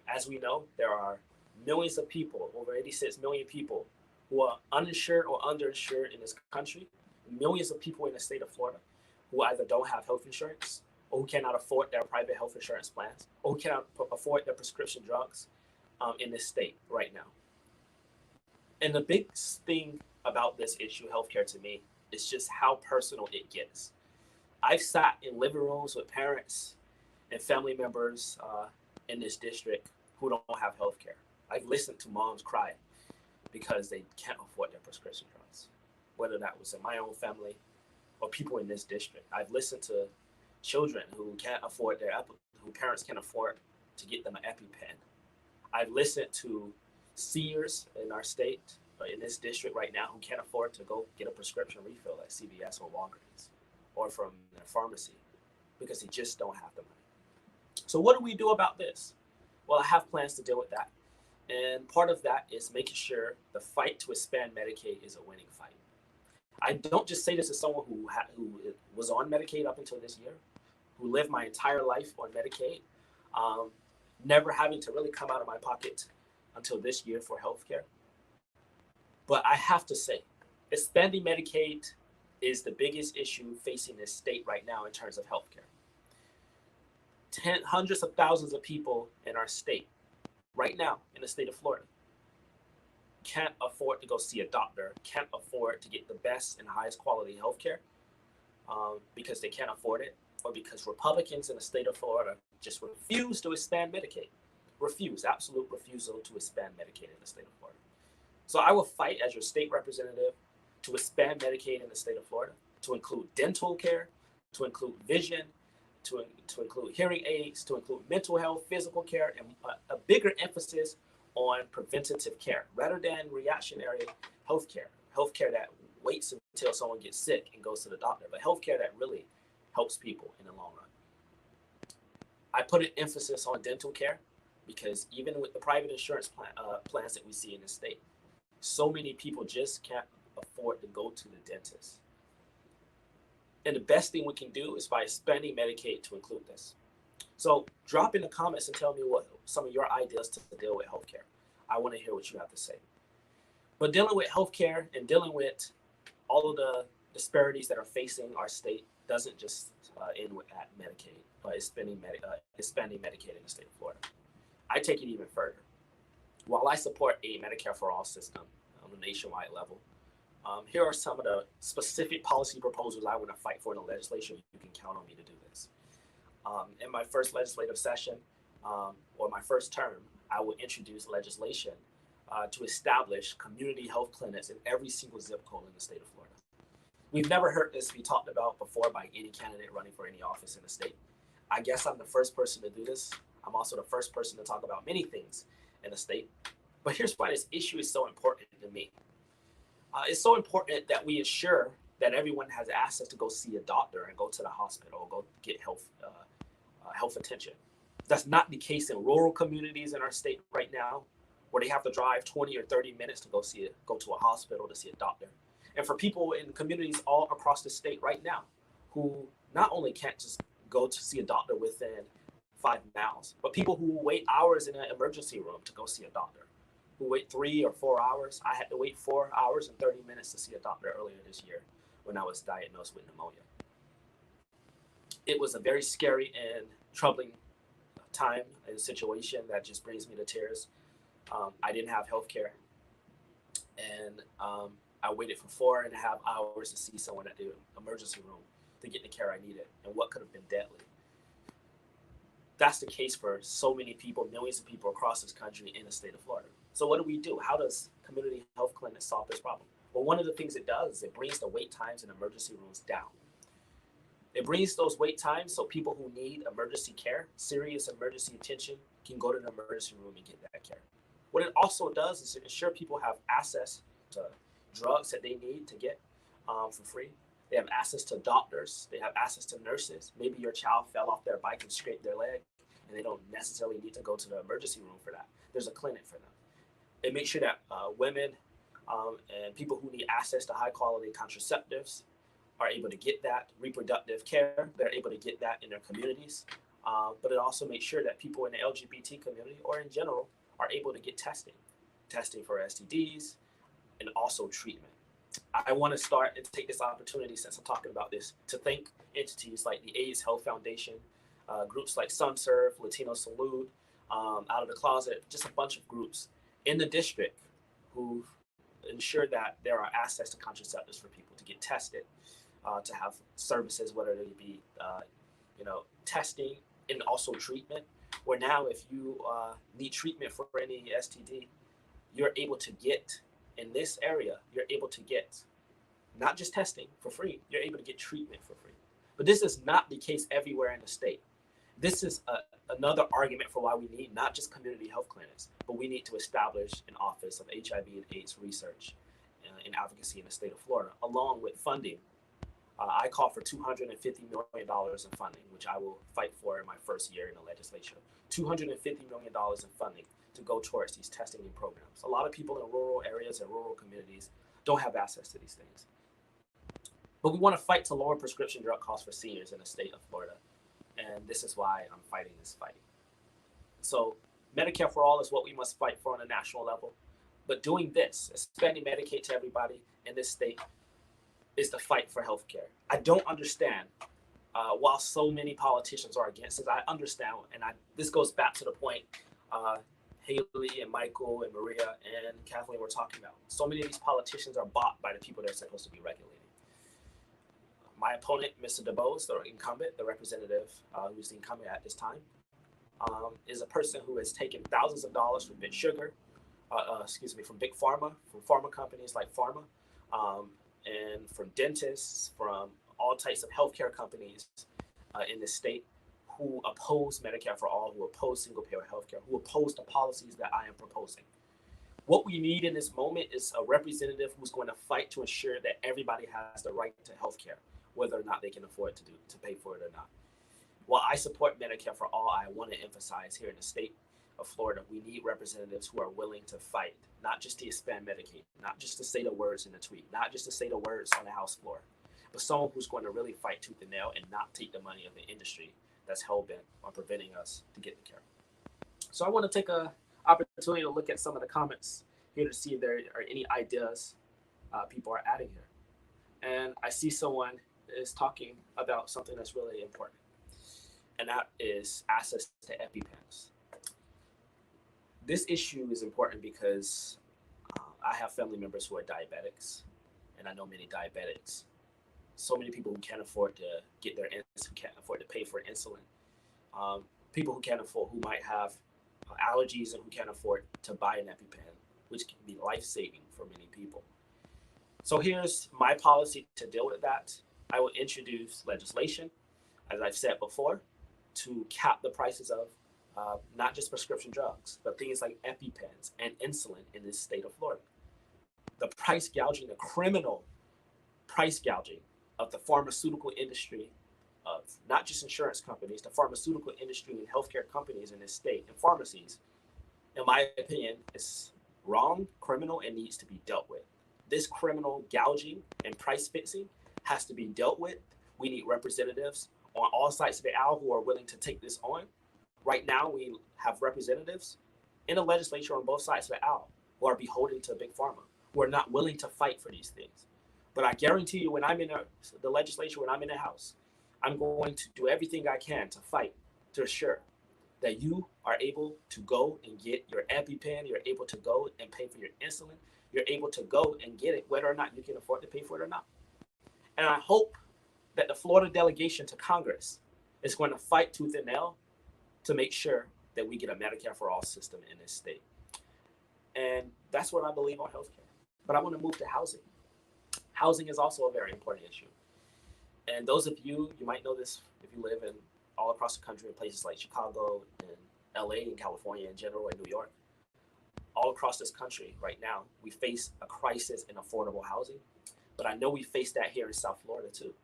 As we know, there are millions of people, over 86 million people, who are uninsured or underinsured in this country. Millions of people in the state of Florida who either don't have health insurance or who cannot afford their private health insurance plans or who cannot afford their prescription drugs in this state right now. And the big thing about this issue, healthcare, to me, is just how personal it gets. I've sat in living rooms with parents and family members in this district who don't have healthcare. I've listened to moms cry because they can't afford their prescription drugs, whether that was in my own family or people in this district. I've listened to children who can't afford who parents can't afford to get them an EpiPen. I've listened to seniors in our state, in this district right now, who can't afford to go get a prescription refill at CVS or Walgreens or from their pharmacy because they just don't have the money. So what do we do about this? Well, I have plans to deal with that. And part of that is making sure the fight to expand Medicaid is a winning fight. I don't just say this as someone who was on Medicaid up until this year, who lived my entire life on Medicaid, never having to really come out of my pocket until this year for healthcare. But I have to say, expanding Medicaid is the biggest issue facing this state right now in terms of healthcare. Hundreds of thousands of people in our state right now in the state of Florida can't afford to go see a doctor, can't afford to get the best and highest quality healthcare because they can't afford it, or because Republicans in the state of Florida just refuse to expand Medicaid. Absolute refusal to expand Medicaid in the state of Florida. So I will fight as your state representative to expand Medicaid in the state of Florida, to include dental care, to include vision, to include hearing aids, to include mental health, physical care, and a bigger emphasis on preventative care rather than reactionary healthcare that waits until someone gets sick and goes to the doctor, but healthcare that really helps people in the long run. I put an emphasis on dental care because even with the private insurance plans that we see in the state, so many people just can't afford to go to the dentist. And the best thing we can do is by expanding Medicaid to include this. So drop in the comments and tell me what some of your ideas to deal with healthcare. I want to hear what you have to say. But dealing with healthcare and dealing with all of the disparities that are facing our state doesn't just end with at Medicaid, but expanding Medicaid in the state of Florida. I take it even further. While I support a Medicare for all system on a nationwide level, here are some of the specific policy proposals I want to fight for in the legislature. You can count on me to do this. In my first legislative session, or my first term, I will introduce legislation to establish community health clinics in every single zip code in the state of Florida. We've never heard this be talked about before by any candidate running for any office in the state. I guess I'm the first person to do this. I'm also the first person to talk about many things in the state. But here's why this issue is so important to me. It's so important that we ensure that everyone has access to go see a doctor and go to the hospital or go get health attention. That's not the case in rural communities in our state right now, where they have to drive 20 or 30 minutes to go to a hospital to see a doctor. And for people in communities all across the state right now, who not only can't just go to see a doctor within 5 miles, but people who wait hours in an emergency room to go see a doctor, who wait 3 or 4 hours. I had to wait 4 hours and 30 minutes to see a doctor earlier this year when I was diagnosed with pneumonia. It was a very scary and troubling time and situation that just brings me to tears. I didn't have health care, and I waited for 4.5 hours to see someone at the emergency room to get the care I needed, and what could have been deadly. That's the case for so many people, millions of people across this country in the state of Florida. So what do? How does community health clinics solve this problem? Well, one of the things it does is it brings the wait times in emergency rooms down. It brings those wait times so people who need emergency care, serious emergency attention, can go to the emergency room and get that care. What it also does is ensure people have access to drugs that they need to get for free. They have access to doctors. They have access to nurses. Maybe your child fell off their bike and scraped their leg, and they don't necessarily need to go to the emergency room for that. There's a clinic for them. It makes sure that women and people who need access to high quality contraceptives are able to get that reproductive care. They're able to get that in their communities. But it also makes sure that people in the LGBT community or in general are able to get testing for STDs, and also treatment. I want to start and take this opportunity, since I'm talking about this, to thank entities like the AIDS Health Foundation, groups like SunServe, Latino Salute, Out of the Closet, just a bunch of groups in the district who ensure that there are access to contraceptives for people to get tested, to have services, whether they be, testing and also treatment, where now if you need treatment for any STD, you're able to get, in this area, you're able to get not just testing for free, you're able to get treatment for free. But this is not the case everywhere in the state. This is another argument for why we need not just community health clinics, but we need to establish an office of HIV and AIDS research and advocacy in the state of Florida, along with funding. I call for $250 million in funding, which I will fight for in my first year in the legislature. $250 million in funding to go towards these testing programs. A lot of people in rural areas and rural communities don't have access to these things. But we want to fight to lower prescription drug costs for seniors in the state of Florida. And this is why I'm fighting this fight. So Medicare for all is what we must fight for on a national level. But doing this, expanding Medicaid to everybody in this state, is the fight for healthcare. I don't understand while so many politicians are against it. I understand, and this goes back to the point Haley and Michael and Maria and Kathleen were talking about. So many of these politicians are bought by the people they're supposed to be regulating. My opponent, Mr. DeBose, the incumbent, the representative who's the incumbent at this time, is a person who has taken thousands of dollars from Big Sugar, from Big Pharma, from pharma companies like Pharma, and from dentists, from all types of healthcare companies in this state who oppose Medicare for all, who oppose single-payer healthcare, who oppose the policies that I am proposing. What we need in this moment is a representative who's going to fight to ensure that everybody has the right to healthcare, whether or not they can afford to pay for it or not. While I support Medicare for all, I want to emphasize here in the state of Florida, we need representatives who are willing to fight, not just to expand Medicaid, not just to say the words in the tweet, not just to say the words on the House floor, but someone who's going to really fight tooth and nail and not take the money of the industry that's hell-bent on preventing us to get the care. So I want to take an opportunity to look at some of the comments here to see if there are any ideas people are adding here. And I see someone is talking about something that's really important, and that is access to EpiPens. This issue is important because I have family members who are diabetics, and I know many diabetics. So many people who can't afford to get their insulin, who can't afford to pay for insulin. People who can't afford, who might have allergies and who can't afford to buy an EpiPen, which can be life-saving for many people. So here's my policy to deal with that. I will introduce legislation, as I've said before, to cap the prices of not just prescription drugs, but things like EpiPens and insulin in this state of Florida. The price gouging, the criminal price gouging of the pharmaceutical industry, of not just insurance companies, the pharmaceutical industry and healthcare companies in this state and pharmacies, in my opinion, is wrong, criminal, and needs to be dealt with. This criminal gouging and price fixing has to be dealt with. We need representatives on all sides of the aisle who are willing to take this on. Right now, we have representatives in the legislature on both sides of the aisle who are beholden to Big Pharma, who are not willing to fight for these things. But I guarantee you, when I'm in the legislature, when I'm in the House, I'm going to do everything I can to fight to assure that you are able to go and get your EpiPen, you're able to go and pay for your insulin, you're able to go and get it, whether or not you can afford to pay for it or not. And I hope that the Florida delegation to Congress is going to fight tooth and nail to make sure that we get a Medicare for all system in this state. And that's what I believe on healthcare. But I want to move to housing. Housing is also a very important issue. And those of you might know this if you live in all across the country in places like Chicago and LA and California in general and New York. all across this country right now, we face a crisis in affordable housing. But I know we face that here in South Florida too,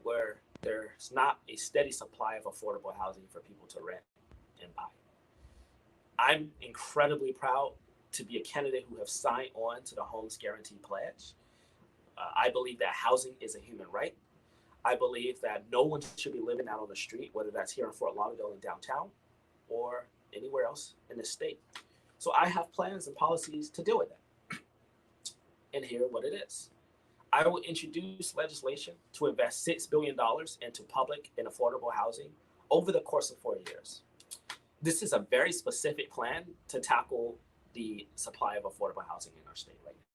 where there's not a steady supply of affordable housing for people to rent and buy. I'm incredibly proud to be a candidate who have signed on to the Homes Guarantee Pledge. I believe that housing is a human right. I believe that no one should be living out on the street, whether that's here in Fort Lauderdale and downtown or anywhere else in the state. So I have plans and policies to deal with that. And here what it is. I will introduce legislation to invest $6 billion into public and affordable housing over the course of 4 years. This is a very specific plan to tackle the supply of affordable housing in our state right now.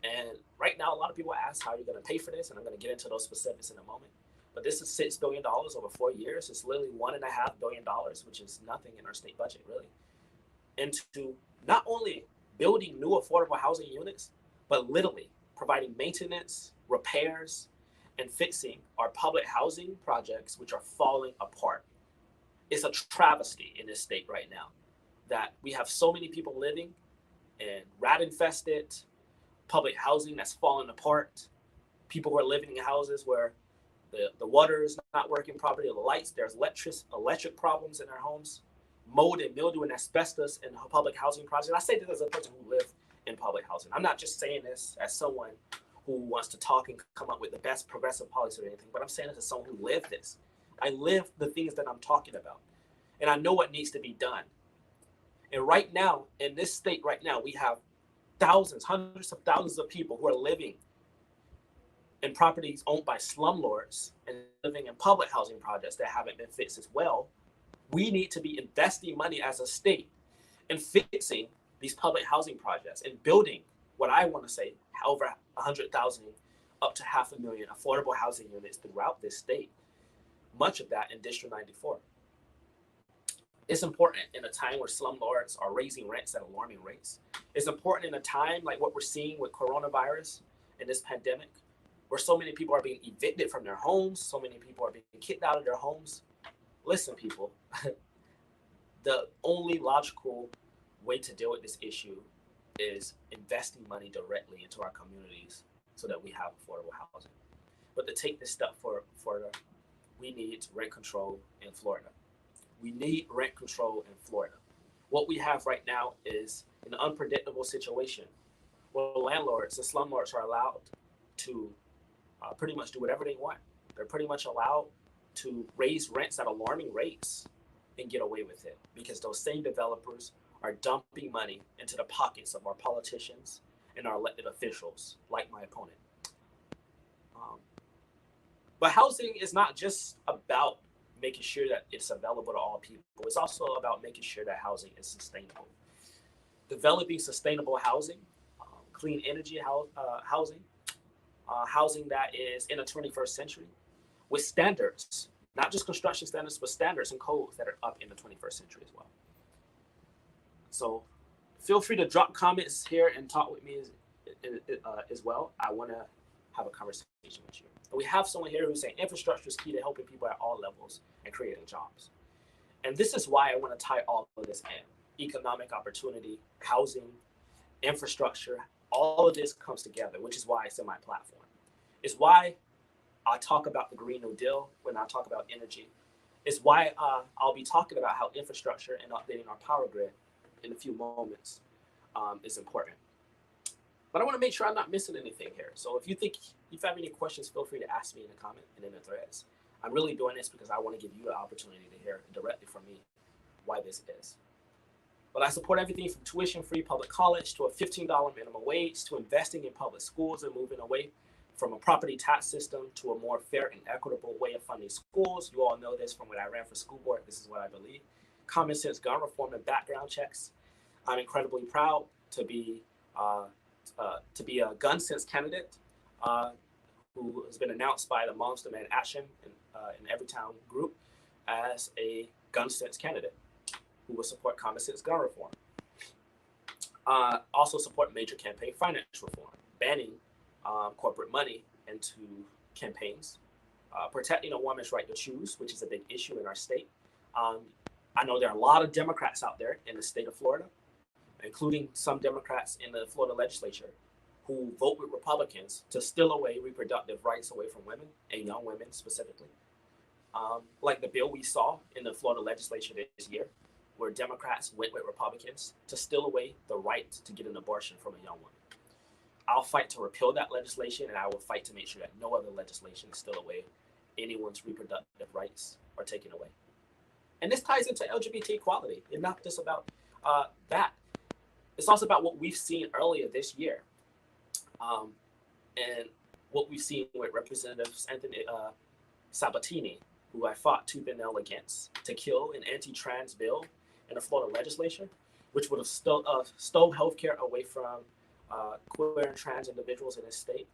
And right now, a lot of people ask, how are you going to pay for this? And I'm going to get into those specifics in a moment. But this is $6 billion over 4 years. It's literally $1.5 billion, which is nothing in our state budget, really, into not only building new affordable housing units, but literally providing maintenance, repairs, and fixing our public housing projects, which are falling apart. It's a travesty in this state right now that we have so many people living in rat-infested public housing that's falling apart. People who are living in houses where the water is not working properly, the lights, there's electric problems in their homes, mold and mildew and asbestos in public housing projects. I say this as a person who lives in public housing. I'm not just saying this as someone who wants to talk and come up with the best progressive policy or anything, but I'm saying this as someone who lived this. I live the things that I'm talking about, and I know what needs to be done. And right now, in this state right now, we have thousands, hundreds of thousands of people who are living in properties owned by slumlords and living in public housing projects that haven't been fixed as well. We need to be investing money as a state in fixing these public housing projects and building what I want to say over 100,000 up to 500,000 affordable housing units throughout this state, much of that in District 94. It's important in a time where slumlords are raising rents at alarming rates. It's important in a time like what we're seeing with coronavirus and this pandemic, where so many people are being evicted from their homes, so many people are being kicked out of their homes. Listen, people, the only logical way to deal with this issue is investing money directly into our communities so that we have affordable housing. But to take this step further, we need rent control in Florida. We need rent control in Florida. What we have right now is an unpredictable situation where landlords, the slumlords, are allowed to pretty much do whatever they want. They're pretty much allowed to raise rents at alarming rates and get away with it because those same developers are dumping money into the pockets of our politicians and our elected officials, like my opponent. But housing is not just about making sure that it's available to all people. It's also about making sure that housing is sustainable. Developing sustainable housing, clean energy housing, housing that is in the 21st century with standards, not just construction standards, but standards and codes that are up in the 21st century as well. So feel free to drop comments here and talk with me as well. I want to have a conversation with you. And we have someone here who's saying infrastructure is key to helping people at all levels and creating jobs. And this is why I want to tie all of this in. Economic opportunity, housing, infrastructure, all of this comes together, which is why it's in my platform. It's why I talk about the Green New Deal when I talk about energy. It's why I'll be talking about how infrastructure and updating our power grid in a few moments is important. But I want to make sure I'm not missing anything here. So if you have any questions, feel free to ask me in the comment and in the threads. I'm really doing this because I want to give you the opportunity to hear directly from me why this is. But I support everything from tuition-free public college to a $15 minimum wage to investing in public schools and moving away from a property tax system to a more fair and equitable way of funding schools. You all know this from when I ran for school board. This is what I believe. Common sense gun reform and background checks. I'm incredibly proud to be a gun sense candidate who has been announced by the Moms Demand Action in Everytown group as a gun sense candidate who will support common sense gun reform. Also support major campaign finance reform, banning corporate money into campaigns, protecting a woman's right to choose, which is a big issue in our state. I know there are a lot of Democrats out there in the state of Florida including some Democrats in the Florida legislature who vote with Republicans to steal away reproductive rights away from women and young women specifically. Like the bill we saw in the Florida legislature this year, where Democrats went with Republicans to steal away the right to get an abortion from a young woman. I'll fight to repeal that legislation, and I will fight to make sure that no other legislation steal away anyone's reproductive rights or taken away. And this ties into LGBT equality. It's not just about that. It's also about what we've seen earlier this year, and what we've seen with Representative Anthony Sabatini, who I fought tooth and nail against, to kill an anti-trans bill in the Florida legislature, which would have stole healthcare away from queer and trans individuals in this state.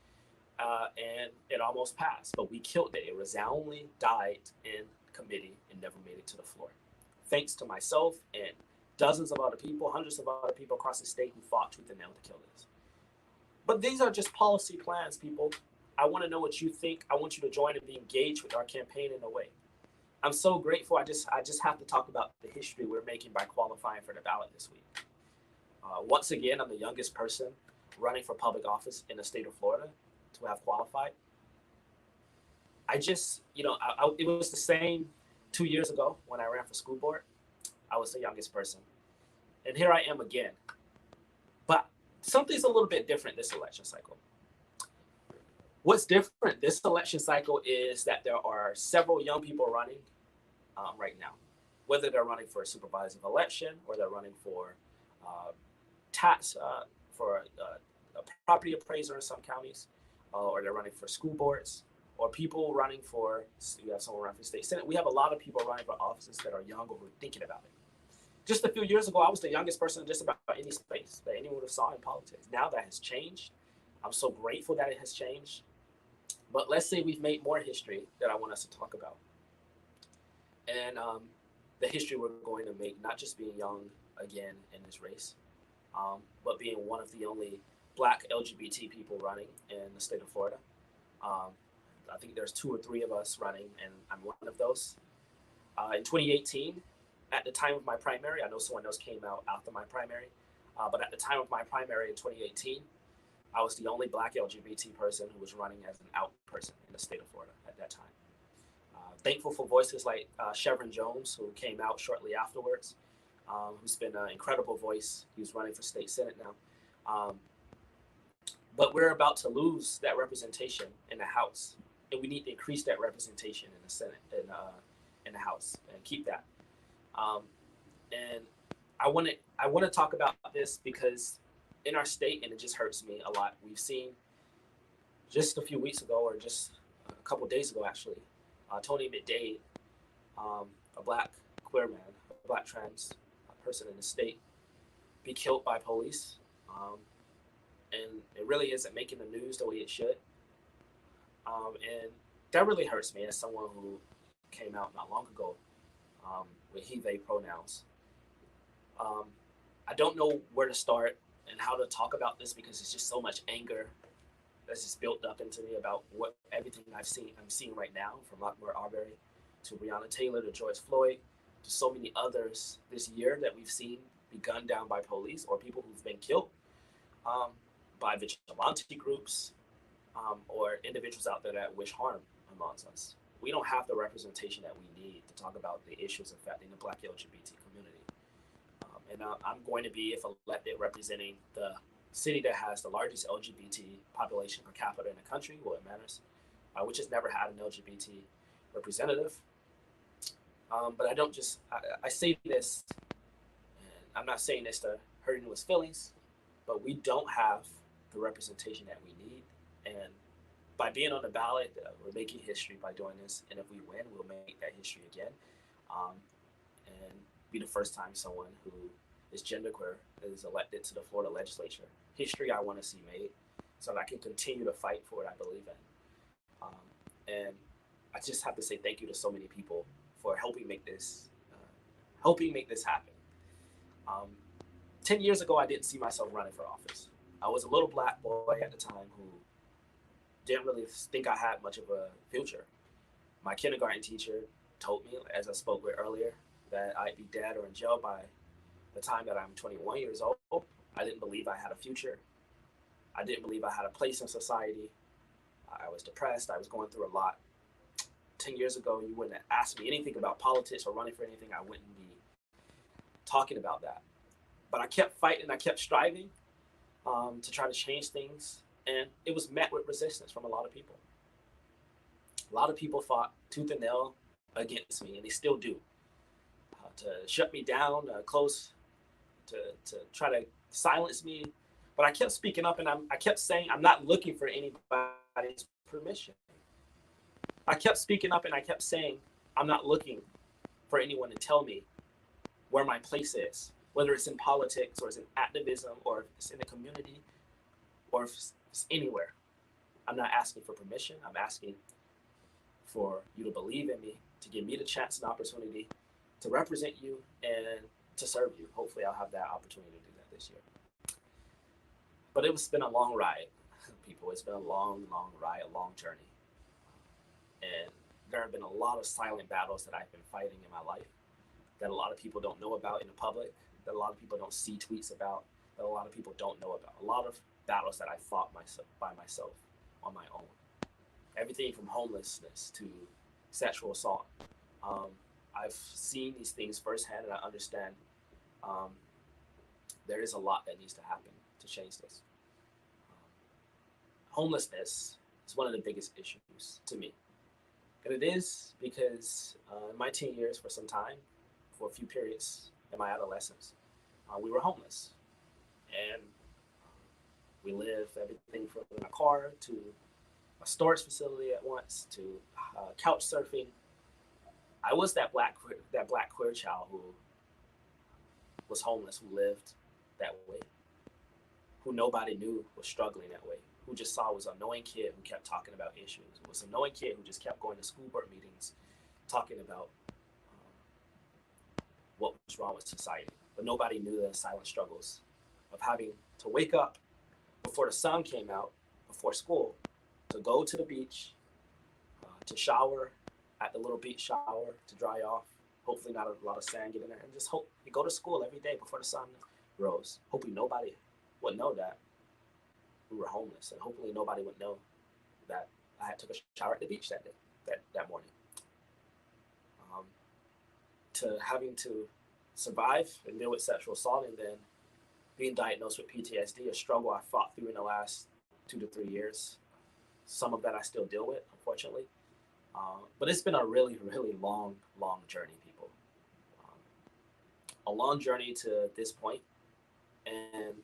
And it almost passed, but we killed it. It resoundingly died in committee and never made it to the floor. Thanks to myself and dozens of other people, hundreds of other people across the state who fought tooth and nail to kill this. But these are just policy plans, people. I want to know what you think. I want you to join and be engaged with our campaign in a way. I'm so grateful. I just have to talk about the history we're making by qualifying for the ballot this week. Once again, I'm the youngest person running for public office in the state of Florida to have qualified. I just, it was the same 2 years ago when I ran for school board. I was the youngest person. And here I am again. But something's a little bit different this election cycle. What's different this election cycle is that there are several young people running right now, whether they're running for a supervisory election or they're running for a property appraiser in some counties, or they're running for school boards, or people running for, you have someone running for state senate. We have a lot of people running for offices that are young or who are thinking about it. Just a few years ago, I was the youngest person in just about any space that anyone would have saw in politics. Now that has changed. I'm so grateful that it has changed. But let's say we've made more history that I want us to talk about. And the history we're going to make, not just being young again in this race, but being one of the only Black LGBT people running in the state of Florida. I think there's 2 or 3 of us running, and I'm one of those. In 2018, at the time of my primary, I know someone else came out after my primary, but at the time of my primary in 2018, I was the only Black LGBT person who was running as an out person in the state of Florida at that time. Thankful for voices like Chevron Jones, who came out shortly afterwards, who's been an incredible voice. He's running for state senate now. But we're about to lose that representation in the House, and we need to increase that representation in the Senate, in the House, and keep that. And I want to talk about this because in our state, and it just hurts me a lot, we've seen just a few weeks ago, or just a couple of days ago actually, Tony McDade, a Black queer man, a Black trans person in the state, be killed by police. And it really isn't making the news the way it should. And that really hurts me as someone who came out not long ago with he, they pronouns. I don't know where to start and how to talk about this because it's just so much anger that's just built up into me about everything I'm seeing right now, from Lockmore Arbery to Breonna Taylor to George Floyd to so many others this year that we've seen be gunned down by police or people who've been killed by vigilante groups or individuals out there that wish harm amongst us. We don't have the representation that we need to talk about the issues affecting the Black LGBT community. And I'm going to be, if elected, representing the city that has the largest LGBT population per capita in the country, well, it matters, which has never had an LGBT representative. But I don't just, I say this, and I'm not saying this to hurt anyone's feelings, but we don't have the representation that we need. And by being on the ballot, we're making history by doing this. And if we win, we'll make that history again. And be the first time someone who is genderqueer is elected to the Florida Legislature. History I want to see made so that I can continue to fight for what I believe in. And I just have to say thank you to so many people for helping make this happen. 10 years ago, I didn't see myself running for office. I was a little Black boy at the time who didn't really think I had much of a future. My kindergarten teacher told me, as I spoke with earlier, that I'd be dead or in jail by the time that I'm 21 years old, I didn't believe I had a future. I didn't believe I had a place in society. I was depressed. I was going through a lot. 10 years ago, you wouldn't have asked me anything about politics or running for anything. I wouldn't be talking about that. But I kept fighting. I kept striving to try to change things. And it was met with resistance from a lot of people. A lot of people fought tooth and nail against me, and they still do, to shut me down, to try to silence me. But I kept speaking up, and I kept saying, I'm not looking for anybody's permission. I kept speaking up, and I kept saying, I'm not looking for anyone to tell me where my place is, whether it's in politics or it's in activism or if it's in the community or if it's anywhere. I'm not asking for permission. I'm asking for you to believe in me, to give me the chance and opportunity to represent you and to serve you. Hopefully I'll have that opportunity to do that this year. But it's been a long ride, people. It's been a long, long ride, a long journey. And there have been a lot of silent battles that I've been fighting in my life that a lot of people don't know about in the public, that a lot of people don't see tweets about, that a lot of people don't know about. A lot of battles that I fought by myself on my own. Everything from homelessness to sexual assault. I've seen these things firsthand, and I understand there is a lot that needs to happen to change this. Homelessness is one of the biggest issues to me. And it is because in my teen years, for some time, for a few periods in my adolescence, we were homeless. And we lived everything from a car to a storage facility at once to couch surfing. I was that black queer child who was homeless, who lived that way, who nobody knew was struggling that way, who just saw was an annoying kid who kept talking about issues, who was an annoying kid who just kept going to school board meetings talking about what was wrong with society. But nobody knew the silent struggles of having to wake up before the sun came out, before school, to go to the beach, to shower at the little beach shower, to dry off, hopefully not a lot of sand get in there, and just hope you go to school every day before the sun rose. Hopefully nobody would know that we were homeless, and hopefully nobody would know that I had took a shower at the beach that day, that morning. To having to survive and deal with sexual assault, and then being diagnosed with PTSD, a struggle I fought through in the last 2 to 3 years. Some of that I still deal with, unfortunately. But it's been a really, really long, long journey, people. A long journey to this point. And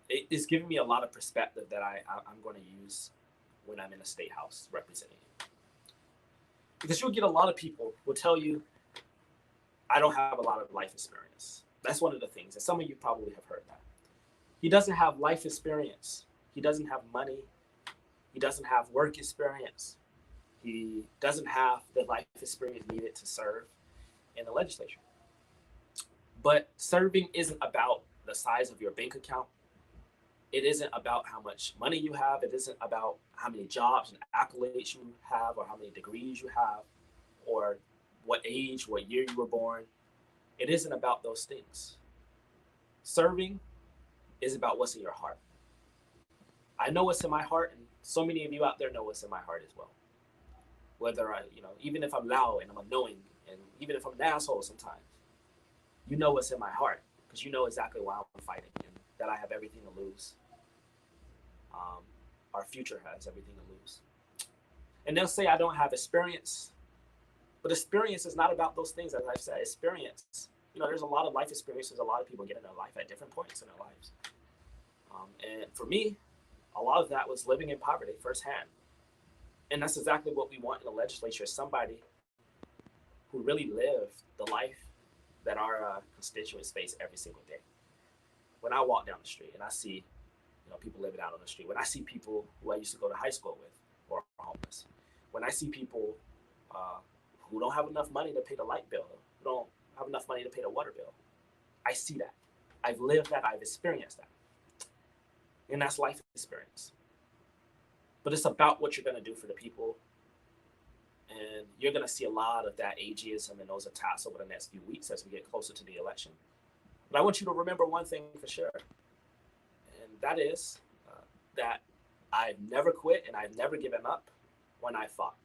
it's given me a lot of perspective that I'm going to use when I'm in a state house representing you. Because you'll get a lot of people who will tell you, I don't have a lot of life experience. That's one of the things, and some of you probably have heard that. He doesn't have life experience. He doesn't have money. He doesn't have work experience. He doesn't have the life experience needed to serve in the legislature. But serving isn't about the size of your bank account. It isn't about how much money you have. It isn't about how many jobs and accolades you have or how many degrees you have or what age, what year you were born. It isn't about those things. Serving is about what's in your heart. I know what's in my heart, and so many of you out there know what's in my heart as well. Whether even if I'm loud and I'm annoying, and even if I'm an asshole sometimes, you know what's in my heart because you know exactly why I'm fighting and that I have everything to lose. Our future has everything to lose. And they'll say I don't have experience, but experience is not about those things. As I've said, experience. There's a lot of life experiences. A lot of people get in their life at different points in their lives. And for me, a lot of that was living in poverty firsthand. And that's exactly what we want in the legislature, somebody who really lived the life that our constituents face every single day. When I walk down the street and I see people living out on the street, when I see people who I used to go to high school with who are homeless, when I see people who don't have enough money to pay the light bill, who don't have enough money to pay the water bill, I see that. I've lived that. I've experienced that. And that's life experience. But it's about what you're going to do for the people. And you're going to see a lot of that ageism and those attacks over the next few weeks as we get closer to the election. But I want you to remember one thing for sure, and that is that I've never quit and I've never given up when I fought.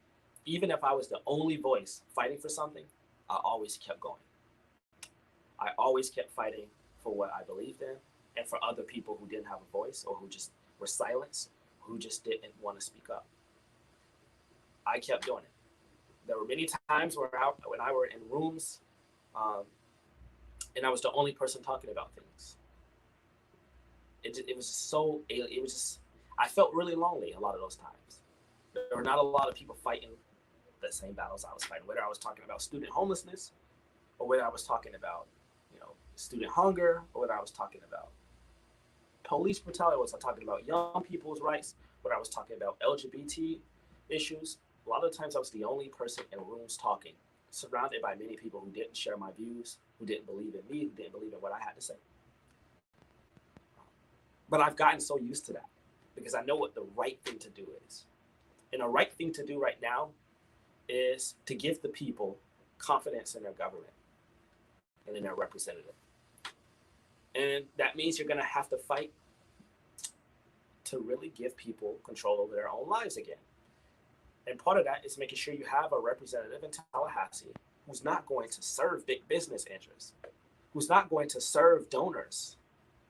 Even if I was the only voice fighting for something, I always kept going. I always kept fighting for what I believed in and for other people who didn't have a voice or who just were silenced, who just didn't want to speak up. I kept doing it. There were many times when I were in rooms and I was the only person talking about things. It was just so, it was just, I felt really lonely a lot of those times. There were not a lot of people fighting the same battles I was fighting, whether I was talking about student homelessness or whether I was talking about, student hunger, or whether I was talking about police brutality, or was I talking about young people's rights, whether I was talking about LGBT issues. A lot of times I was the only person in rooms talking, surrounded by many people who didn't share my views, who didn't believe in me, who didn't believe in what I had to say. But I've gotten so used to that because I know what the right thing to do is. And the right thing to do right now is to give the people confidence in their government and in their representative. And that means you're going to have to fight to really give people control over their own lives again. And part of that is making sure you have a representative in Tallahassee who's not going to serve big business interests, who's not going to serve donors,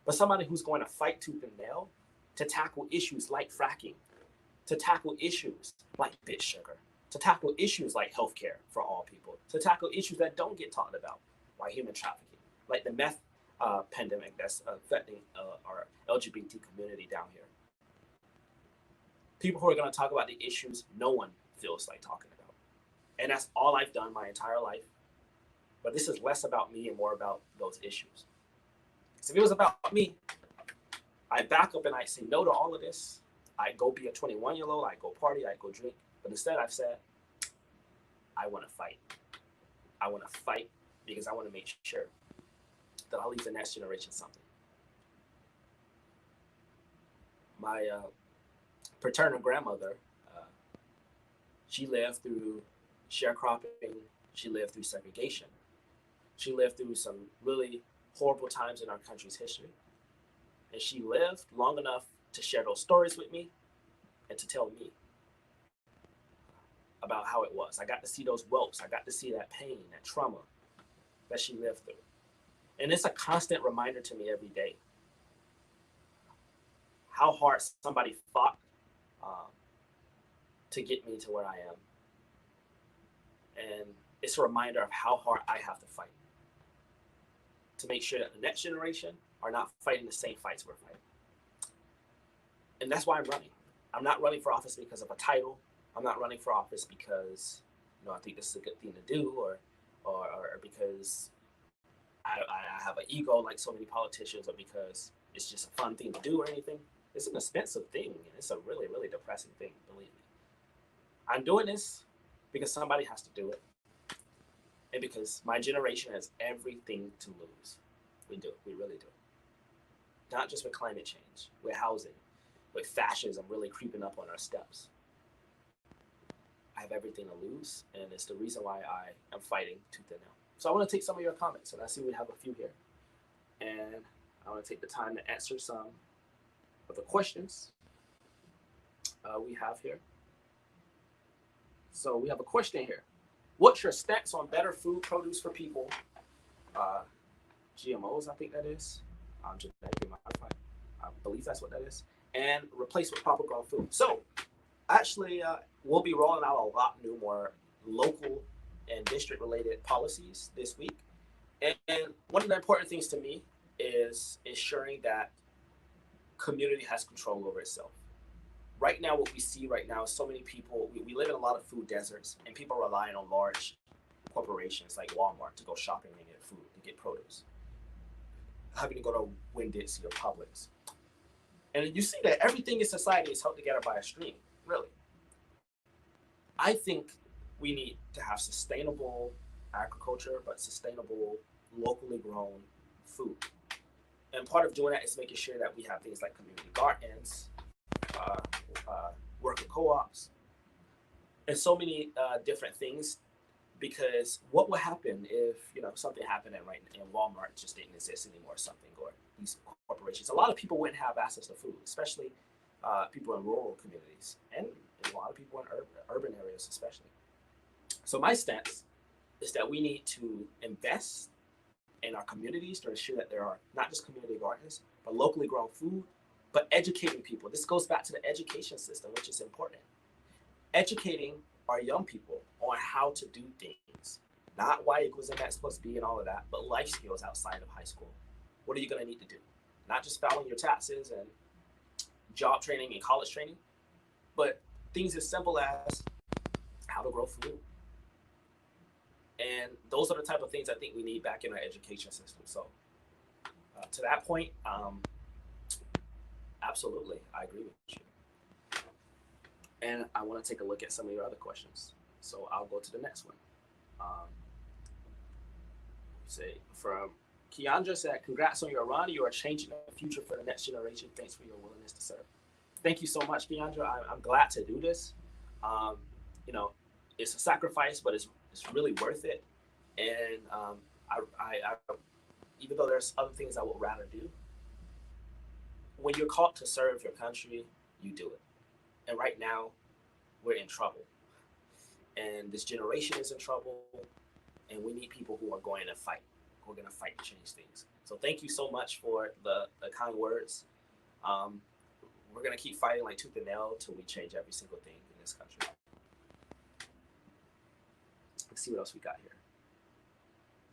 but somebody who's going to fight tooth and nail to tackle issues like fracking, to tackle issues like bit sugar, to tackle issues like healthcare for all people, to tackle issues that don't get talked about, like human trafficking, like the meth pandemic that's affecting our LGBT community down here. People who are going to talk about the issues no one feels like talking about. And that's all I've done my entire life. But this is less about me and more about those issues. So if it was about me, I back up and I say no to all of this. I go be a 21-year-old, I go party, I go drink. But instead I've said, I want to fight. I want to fight because I want to make sure that I'll leave the next generation something. My paternal grandmother, she lived through sharecropping, she lived through segregation. She lived through some really horrible times in our country's history. And she lived long enough to share those stories with me and to tell me about how it was. I got to see those whelps. I got to see that pain, that trauma that she lived through. And it's a constant reminder to me every day how hard somebody fought to get me to where I am. And it's a reminder of how hard I have to fight to make sure that the next generation are not fighting the same fights we're fighting. And that's why I'm running. I'm not running for office because of a title. I'm not running for office because I think this is a good thing to do or because I have an ego like so many politicians, or because it's just a fun thing to do or anything. It's an expensive thing, and it's a really, really depressing thing, believe me. I'm doing this because somebody has to do it, and because my generation has everything to lose. We do, we really do. Not just with climate change, with housing, with fascism really creeping up on our steps. I have everything to lose, and it's the reason why I am fighting tooth and nail. So I want to take some of your comments, and I see we have a few here. And I want to take the time to answer some of the questions we have here. So we have a question here. What's your stance on better food produce for people? GMOs, I think that is. Genetically modified. I believe that's what that is. And replace with proper grown food. So actually, we'll be rolling out a lot more local and district related policies this week. And one of the important things to me is ensuring that community has control over itself. Right now, what we see right now is so many people, we live in a lot of food deserts, and people are relying on large corporations like Walmart to go shopping and get food, to get produce. Having to go to Winn-Dixie or Publix. And you see that everything in society is held together by a string, really. I think we need to have sustainable agriculture, but sustainable, locally grown food. And part of doing that is making sure that we have things like community gardens, worker co-ops, and so many different things Because what would happen if, something happened and Walmart just didn't exist anymore or something, or these corporations? A lot of people wouldn't have access to food, especially people in rural communities, and a lot of people in urban areas especially. So my stance is that we need to invest in our communities to ensure that there are not just community gardens, but locally grown food, but educating people. This goes back to the education system, which is important. Educating our young people on how to do things, not Y equals MX plus B and all of that, but life skills outside of high school. What are you going to need to do? Not just filing your taxes and job training and college training, but things as simple as how to grow food. And those are the type of things I think we need back in our education system. So to that point, absolutely, I agree with you. And I want to take a look at some of your other questions. So I'll go to the next one. Say from Keandra said, congrats on your run. You are changing the future for the next generation. Thanks for your willingness to serve. Thank you so much, Keandra. I'm glad to do this. It's a sacrifice, but it's really worth it. And I even though there's other things I would rather do, when you're called to serve your country, you do it. And right now, we're in trouble. And this generation is in trouble. And we need people who are going to fight, who are going to fight to change things. So thank you so much for the kind words. We're going to keep fighting like tooth and nail till we change every single thing in this country. Let's see what else we got here.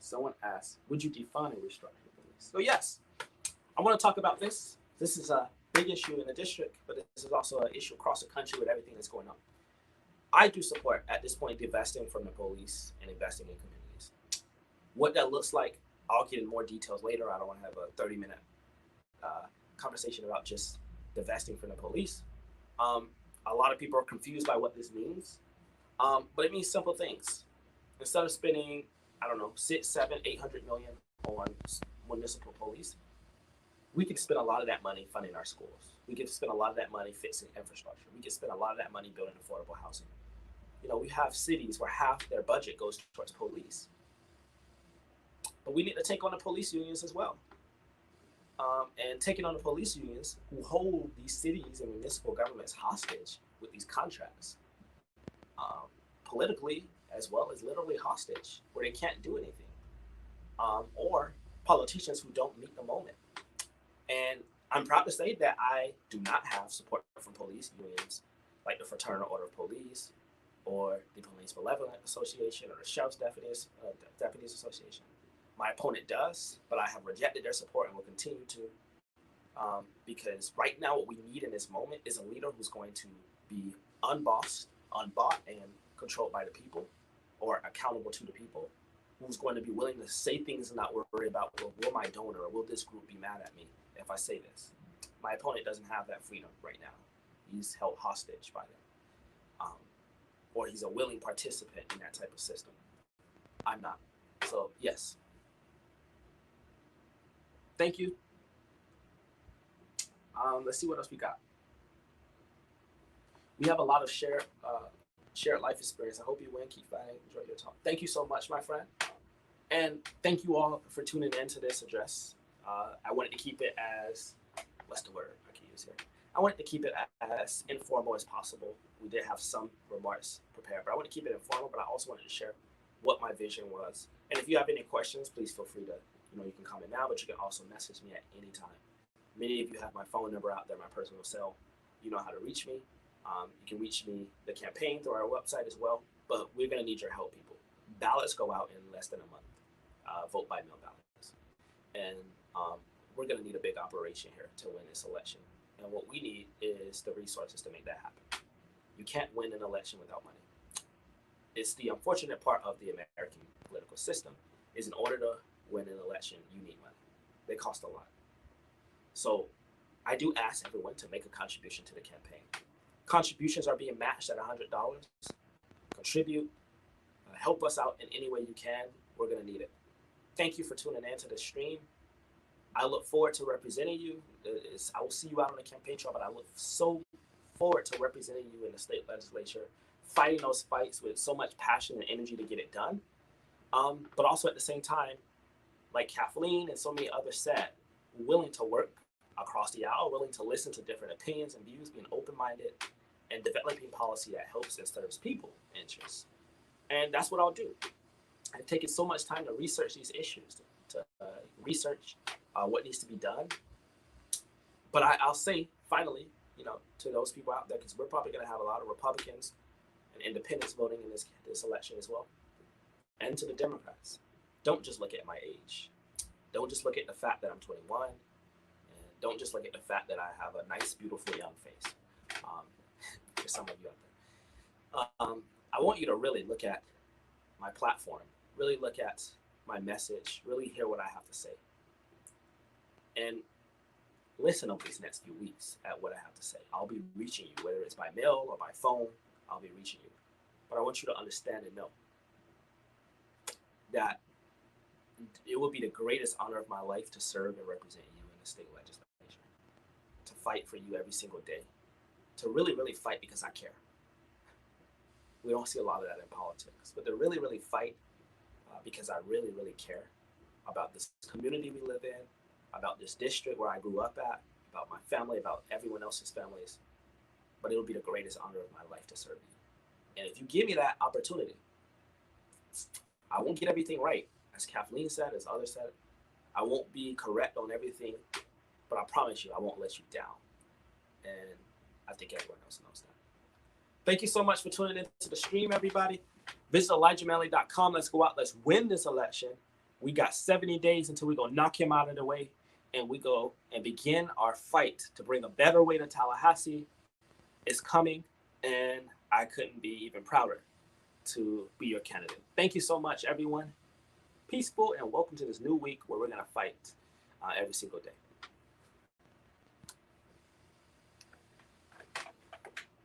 Someone asked, would you defund and restructure the police? So yes, I want to talk about this. This is a big issue in the district, but this is also an issue across the country with everything that's going on. I do support, at this point, divesting from the police and investing in communities. What that looks like, I'll get in more details later. I don't want to have a 30-minute conversation about just divesting from the police. A lot of people are confused by what this means, but it means simple things. Instead of spending, I don't know, 6, 7, 800 million on municipal police, we can spend a lot of that money funding our schools. We can spend a lot of that money fixing infrastructure. We can spend a lot of that money building affordable housing. We have cities where half their budget goes towards police. But we need to take on the police unions as well. And taking on the police unions who hold these cities and municipal governments hostage with these contracts, politically as well as literally hostage, where they can't do anything, or politicians who don't meet the moment. And I'm proud to say that I do not have support from police unions like the Fraternal Order of Police or the Police Benevolent Association or the Sheriff's Deputies Association. My opponent does, but I have rejected their support and will continue to, because right now what we need in this moment is a leader who's going to be unbossed, unbought, and controlled by the people, or accountable to the people, who's going to be willing to say things and not worry about, well, will my donor or will this group be mad at me if I say this? My opponent doesn't have that freedom right now. He's held hostage by them. Or he's a willing participant in that type of system. I'm not. So yes. Thank you. Let's see what else we got. We have a lot of shared life experience. I hope you win. Keep fighting. Enjoy your talk. Thank you so much, my friend. And thank you all for tuning in to this address. I wanted to keep it as, what's the word I can use here? I wanted to keep it as informal as possible. We did have some remarks prepared, but I want to keep it informal, but I also wanted to share what my vision was. And if you have any questions, please feel free to, you can comment now, but you can also message me at any time. Many of you have my phone number out there, my personal cell. You know how to reach me. You can reach me, the campaign, through our website as well, but we're going to need your help, people. Ballots go out in less than a month, vote by mail ballots. And we're going to need a big operation here to win this election. And what we need is the resources to make that happen. You can't win an election without money. It's the unfortunate part of the American political system is in order to win an election, you need money. They cost a lot. So I do ask everyone to make a contribution to the campaign. Contributions are being matched at $100. Contribute, help us out in any way you can. We're going to need it. Thank you for tuning in to the stream. I look forward to representing you. I will see you out on the campaign trail, but I look so forward to representing you in the state legislature fighting those fights with so much passion and energy to get it done. But also at the same time, like Kathleen and so many others said, willing to work across the aisle, willing to listen to different opinions and views, being open-minded, and developing policy that helps and serves people interests. And that's what I'll do. I've taken so much time to research these issues, to research what needs to be done. But I'll say, finally, to those people out there, because we're probably going to have a lot of Republicans and independents voting in this election as well, and to the Democrats, don't just look at my age. Don't just look at the fact that I'm 21. And don't just look at the fact that I have a nice, beautiful young face. For some of you out there. I want you to really look at my platform, really look at my message, really hear what I have to say. And listen over these next few weeks at what I have to say. I'll be reaching you, whether it's by mail or by phone, I'll be reaching you. But I want you to understand and know that it will be the greatest honor of my life to serve and represent you in the state legislature, to fight for you every single day, to really, really fight because I care. We don't see a lot of that in politics, but to really, really fight because I really, really care about this community we live in, about this district where I grew up at, about my family, about everyone else's families. But it'll be the greatest honor of my life to serve you. And if you give me that opportunity, I won't get everything right, as Kathleen said, as others said. I won't be correct on everything, but I promise you, I won't let you down. And I think everyone else knows that. Thank you so much for tuning into the stream, everybody. Visit ElijahManley.com. Let's go out. Let's win this election. We got 70 days until we're going to knock him out of the way, and we go and begin our fight to bring a better way to Tallahassee. It's coming, and I couldn't be even prouder to be your candidate. Thank you so much, everyone. Peaceful, and welcome to this new week where we're going to fight every single day.